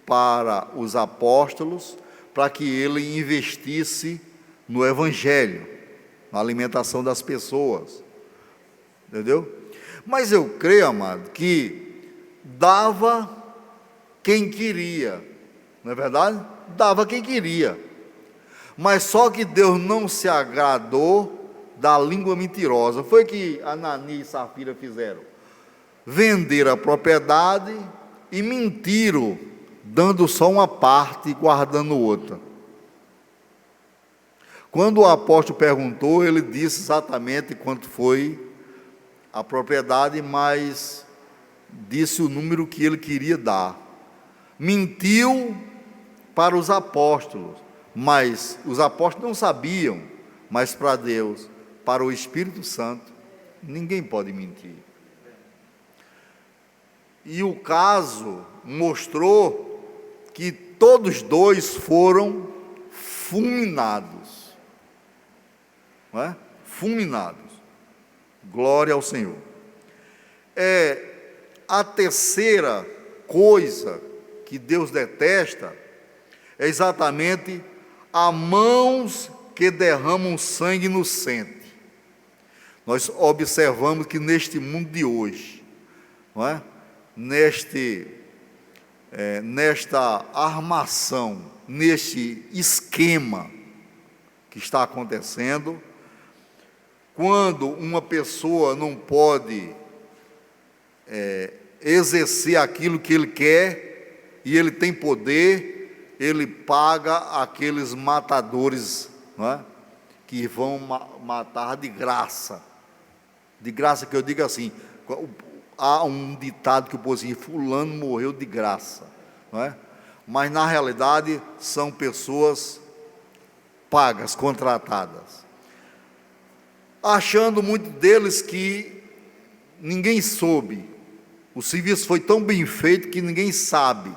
para os apóstolos, para que ele investisse no Evangelho, na alimentação das pessoas, entendeu? Mas eu creio, amado, que dava quem queria, não é verdade? Dava quem queria, mas só que Deus não se agradou da língua mentirosa. Foi que Ananias e Safira fizeram: venderam a propriedade e mentiram, dando só uma parte e guardando outra. Quando o apóstolo perguntou, ele disse exatamente quanto foi a propriedade, mas disse o número que ele queria dar. Mentiu para os apóstolos, mas os apóstolos não sabiam, mas para Deus, para o Espírito Santo, ninguém pode mentir. E o caso mostrou que todos dois foram fulminados. Não é? Fulminados. Glória ao Senhor. A terceira coisa que Deus detesta é exatamente a mãos que derramam sangue inocente. Nós observamos que neste mundo de hoje, não é? Nesta armação, neste esquema que está acontecendo, quando uma pessoa não pode exercer aquilo que ele quer e ele tem poder, ele paga aqueles matadores, não é? Que vão matar de graça. De graça que eu digo assim, há um ditado que o povo diz: fulano morreu de graça, não é? Mas na realidade são pessoas pagas, contratadas, achando muito deles que ninguém soube. O serviço foi tão bem feito que ninguém sabe,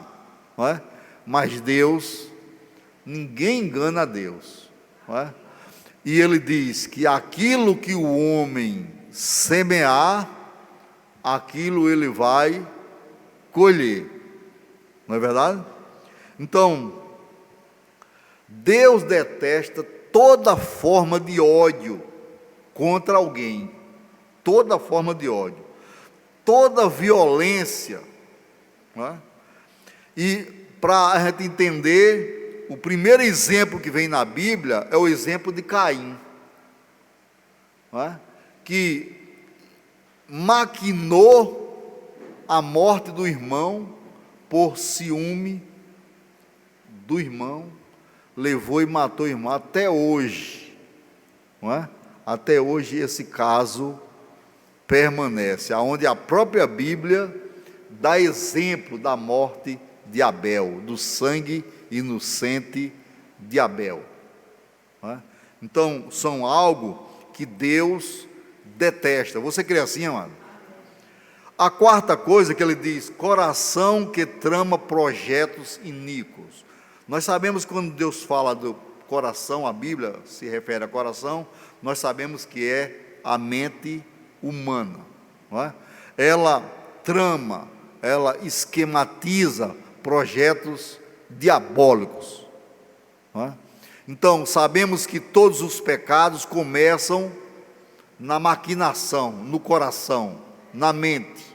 não é? Mas Deus, ninguém engana a Deus, não é? E ele diz que aquilo que o homem semear, aquilo ele vai colher, não é verdade? Então, Deus detesta toda forma de ódio contra alguém, toda forma de ódio, toda violência, não é? E para a gente entender, o primeiro exemplo que vem na Bíblia é o exemplo de Caim, não é? Que maquinou a morte do irmão por ciúme do irmão, levou e matou o irmão. Até hoje, não é? Até hoje esse caso permanece, aonde a própria Bíblia dá exemplo da morte de Abel, do sangue inocente de Abel, não é? Então são algo que Deus detesta. Você crê assim, amado? A quarta coisa que ele diz: coração que trama projetos iníquos. Nós sabemos que quando Deus fala do coração, a Bíblia se refere a coração, nós sabemos que é a mente humana, não é? Ela trama, ela esquematiza projetos diabólicos, não é? Então sabemos que todos os pecados começam na maquinação, no coração, na mente,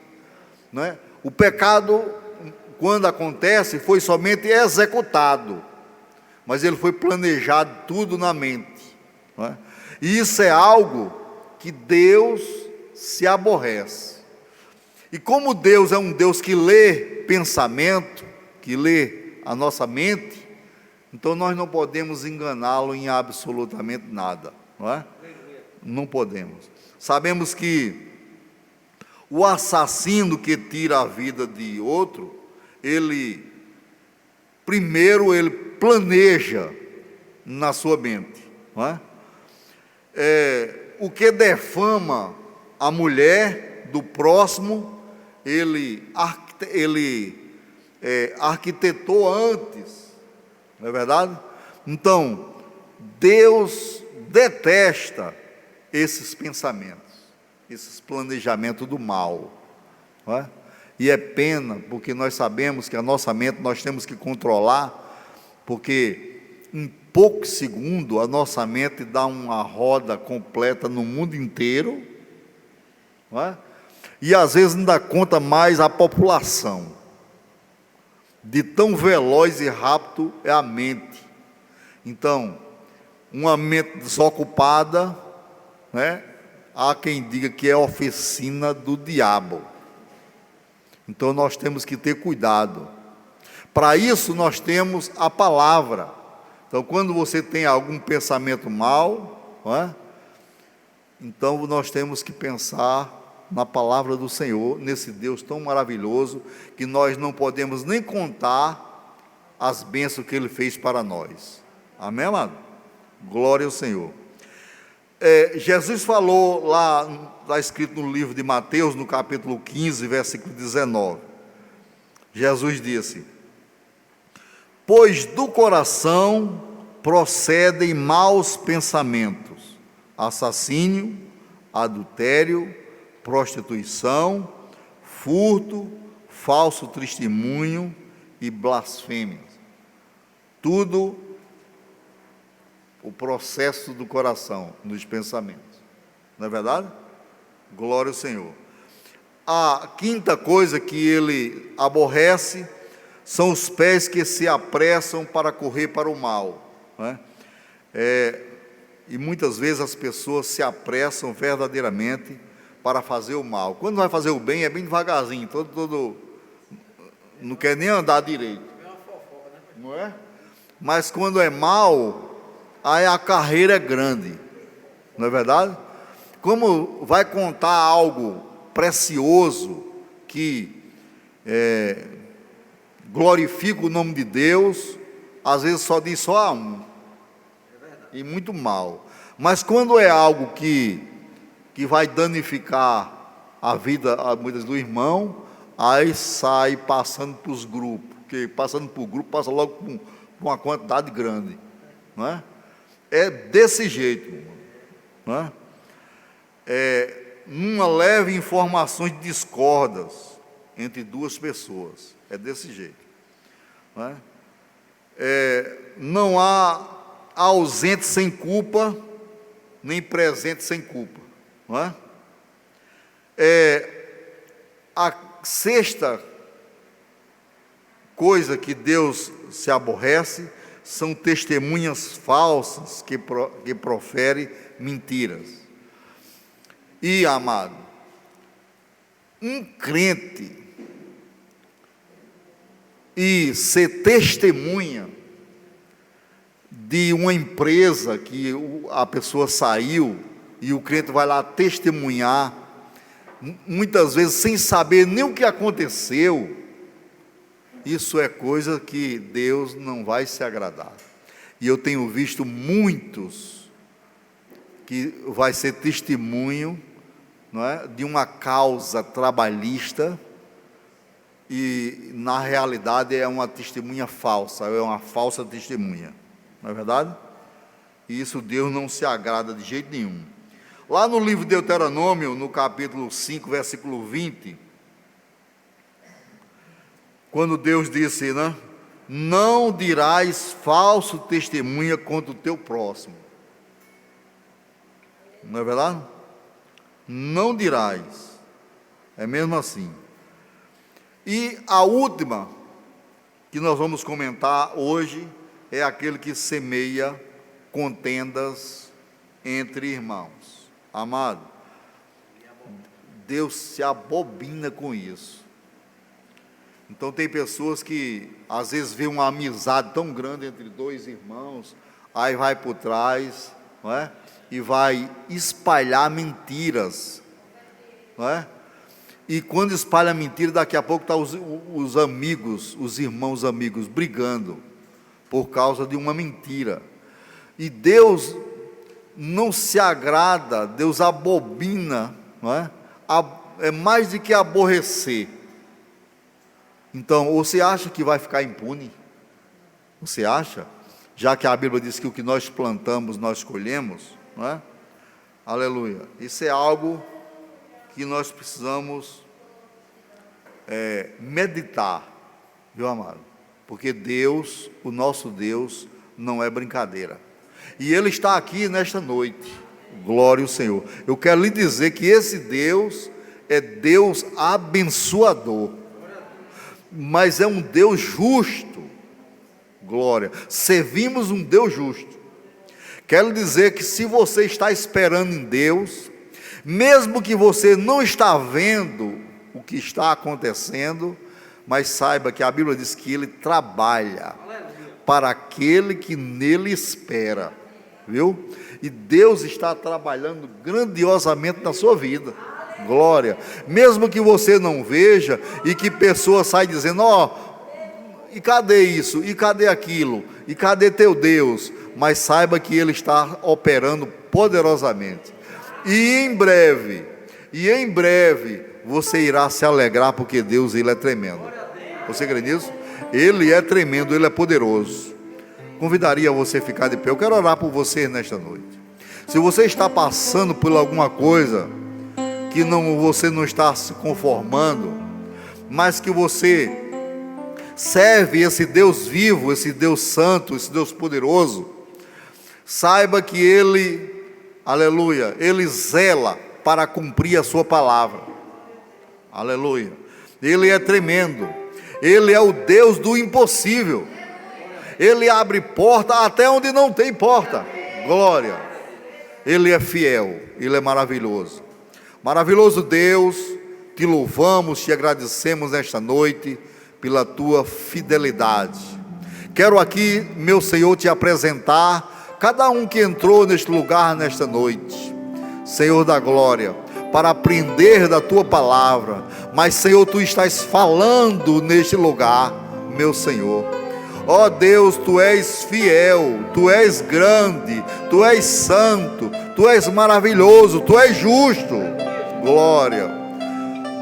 não é? O pecado, quando acontece, foi somente executado, mas ele foi planejado tudo na mente, não é? E isso é algo que Deus se aborrece. E como Deus é um Deus que lê pensamento, que lê a nossa mente, então nós não podemos enganá-lo em absolutamente nada, não é? Não podemos. Sabemos que o assassino que tira a vida de outro, primeiro ele planeja na sua mente, não é? O que defama a mulher do próximo, ele arquitetou antes, não é verdade? Então, Deus detesta esses pensamentos, esses planejamentos do mal, não é? E é pena, porque nós sabemos que a nossa mente nós temos que controlar, porque em poucos segundos, a nossa mente dá uma roda completa no mundo inteiro, não é? E às vezes não dá conta mais a população, de tão veloz e rápido é a mente. Então, uma mente desocupada, né? Há quem diga que é oficina do diabo. Então nós temos que ter cuidado. Para isso nós temos a palavra. Então quando você tem algum pensamento mau, não é? Então nós temos que pensar na palavra do Senhor, nesse Deus tão maravilhoso, que nós não podemos nem contar as bênçãos que Ele fez para nós. Amém, amado? Glória ao Senhor. Jesus falou lá, está escrito no livro de Mateus, no capítulo 15, versículo 19. Jesus disse: pois do coração procedem maus pensamentos, assassínio, adultério, prostituição, furto, falso testemunho e blasfêmia. Tudo o processo do coração, dos pensamentos. Não é verdade? Glória ao Senhor. A quinta coisa que ele aborrece são os pés que se apressam para correr para o mal, não é? E muitas vezes as pessoas se apressam verdadeiramente para fazer o mal. Quando vai fazer o bem é bem devagarzinho, todo não quer nem andar direito, não é? Mas quando é mal, aí a carreira é grande, não é verdade? Como vai contar algo precioso que glorifica o nome de Deus, às vezes só diz só um, e muito mal. Mas quando é algo que vai danificar a vida muitas do irmão, aí sai passando para os grupos, porque passando para o grupo passa logo por uma quantidade grande, não é? É desse jeito, não é? Numa leve informações de discordas entre duas pessoas, é desse jeito, não é? Não há ausente sem culpa, nem presente sem culpa, não é? A sexta coisa que Deus se aborrece são testemunhas falsas que proferem mentiras. E, amado, um crente e ser testemunha de uma empresa que a pessoa saiu e o crente vai lá testemunhar, muitas vezes sem saber nem o que aconteceu, isso é coisa que Deus não vai se agradar. E eu tenho visto muitos que vai ser testemunho, não é, de uma causa trabalhista, e na realidade é uma testemunha falsa, é uma falsa testemunha, não é verdade? E isso Deus não se agrada de jeito nenhum. Lá no livro de Deuteronômio, no capítulo 5, versículo 20, quando Deus disse, né? Não dirás falso testemunha contra o teu próximo. Não é verdade? Não dirás. É mesmo assim. E a última que nós vamos comentar hoje é aquele que semeia contendas entre irmãos. Amado, Deus se abobina com isso. Então tem pessoas que às vezes vê uma amizade tão grande entre dois irmãos, aí vai por trás, não é? E vai espalhar mentiras, não é? E quando espalha mentira, daqui a pouco está os amigos, os irmãos amigos brigando por causa de uma mentira. E Deus não se agrada, Deus abobina, não é? É mais do que aborrecer. Então, você acha que vai ficar impune? Você acha? Já que a Bíblia diz que o que nós plantamos, nós colhemos, não é? Aleluia. Isso é algo que nós precisamos meditar, viu, amado? Porque Deus, o nosso Deus, não é brincadeira. E Ele está aqui nesta noite. Glória ao Senhor. Eu quero lhe dizer que esse Deus é Deus abençoador, mas é um Deus justo. Glória. Servimos um Deus justo. Quero dizer que se você está esperando em Deus, mesmo que você não está vendo o que está acontecendo, mas saiba que a Bíblia diz que Ele trabalha para aquele que nele espera, viu? E Deus está trabalhando grandiosamente na sua vida. Glória. Mesmo que você não veja e que pessoas saem dizendo: ó, e cadê isso? E cadê aquilo? E cadê teu Deus? Mas saiba que Ele está operando poderosamente. E em breve, você irá se alegrar, porque Deus, Ele é tremendo. Você crê nisso? Ele é tremendo, Ele é poderoso. Convidaria você a ficar de pé. Eu quero orar por você nesta noite. Se você está passando por alguma coisa que você não está se conformando, mas que você serve esse Deus vivo, esse Deus santo, esse Deus poderoso, saiba que Ele, aleluia, Ele zela para cumprir a sua palavra. Aleluia. Ele é tremendo. Ele é o Deus do impossível. Ele abre porta até onde não tem porta. Glória. Ele é fiel. Ele é maravilhoso. Maravilhoso Deus, te louvamos, te agradecemos nesta noite pela tua fidelidade. Quero aqui, meu Senhor, te apresentar cada um que entrou neste lugar nesta noite, Senhor da glória, para aprender da tua palavra. Mas, Senhor, tu estás falando neste lugar, meu Senhor. Ó Deus, tu és fiel, tu és grande, tu és santo, tu és maravilhoso, tu és justo. Glória.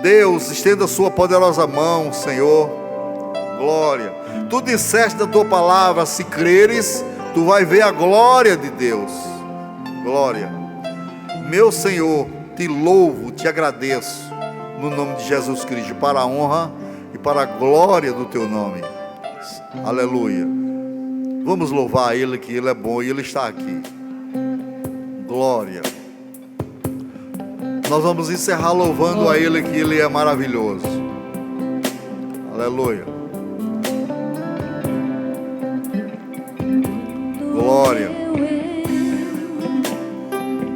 Deus, estenda a sua poderosa mão, Senhor. Glória. Tu disseste da tua palavra: se creres, tu vai ver a glória de Deus. Glória. Meu Senhor, te louvo, te agradeço, no nome de Jesus Cristo, para a honra e para a glória do teu nome. Aleluia. Vamos louvar Ele, que Ele é bom e Ele está aqui. Glória. Nós vamos encerrar louvando a Ele, que Ele é maravilhoso. Aleluia. Glória.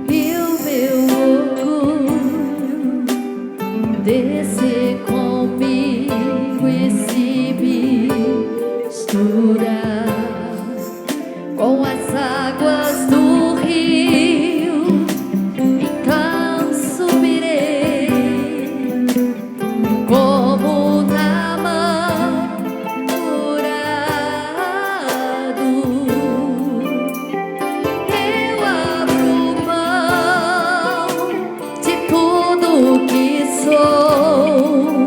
E o meu orgulho descer comigo e se misturar com as águas do rio, então subirei como namorado. Eu abro mão de tudo que sou,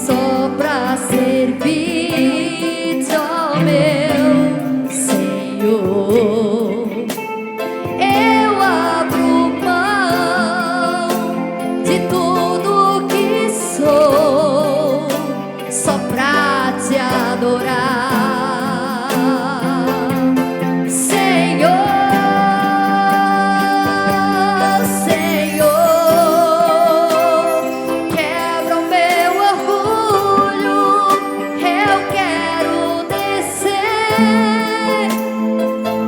só pra servir ao meu Senhor. Eu abro mão de tudo que sou, só pra te adorar. Senhor, Senhor, quebra o meu orgulho. Eu quero descer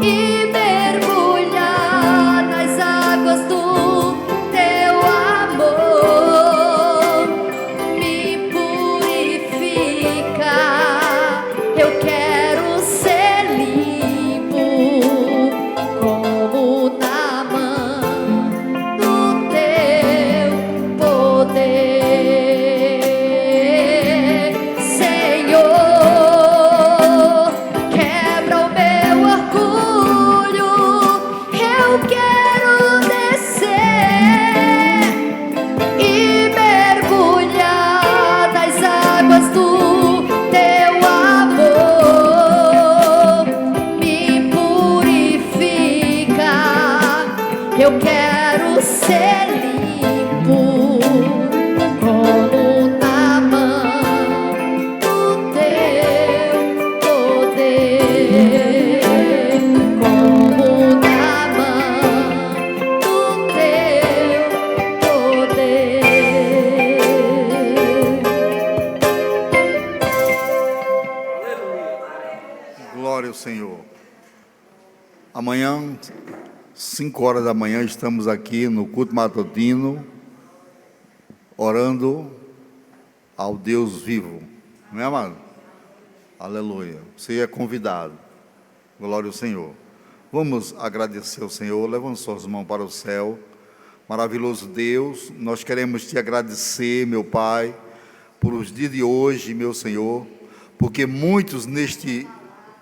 e mergulhar nas águas do teu amor. Me purifica, eu quero ser limpo como na mão do teu poder. Senhor, quebra o meu orgulho. Eu quero descer e mergulhar nas águas do teu amor. Glória ao Senhor. Amanhã, 5 horas da manhã, estamos aqui no culto matutino, orando ao Deus vivo. Não é, amado? Aleluia. Você é convidado. Glória ao Senhor. Vamos agradecer ao Senhor. Levante suas mãos para o céu. Maravilhoso Deus, nós queremos te agradecer, meu Pai, por os dias de hoje, meu Senhor, porque muitos neste,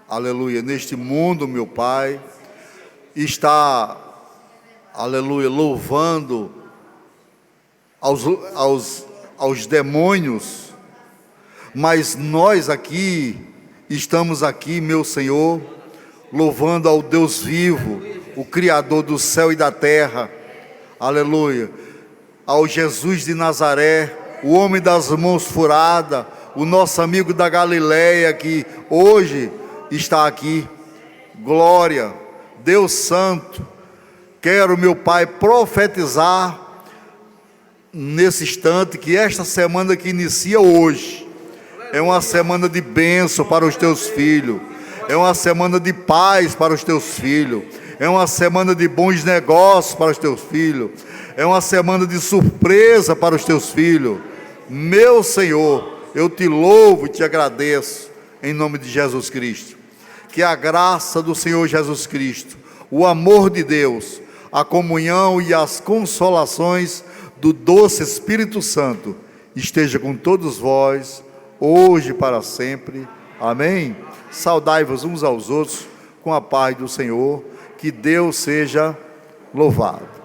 aleluia, neste mundo, meu Pai, está, aleluia, louvando aos demônios, mas nós aqui, estamos aqui, meu Senhor, louvando ao Deus vivo, o Criador do céu e da terra, aleluia, ao Jesus de Nazaré, o homem das mãos furadas, o nosso amigo da Galileia, que hoje está aqui. Glória, Deus Santo, quero, meu Pai, profetizar nesse instante que esta semana que inicia hoje é uma semana de bênção para os teus filhos, é uma semana de paz para os teus filhos, é uma semana de bons negócios para os teus filhos, é uma semana de surpresa para os teus filhos. Meu Senhor, eu te louvo e te agradeço em nome de Jesus Cristo. Que a graça do Senhor Jesus Cristo, o amor de Deus, a comunhão e as consolações do doce Espírito Santo esteja com todos vós, hoje e para sempre. Amém? Saudai-vos uns aos outros com a paz do Senhor. Que Deus seja louvado.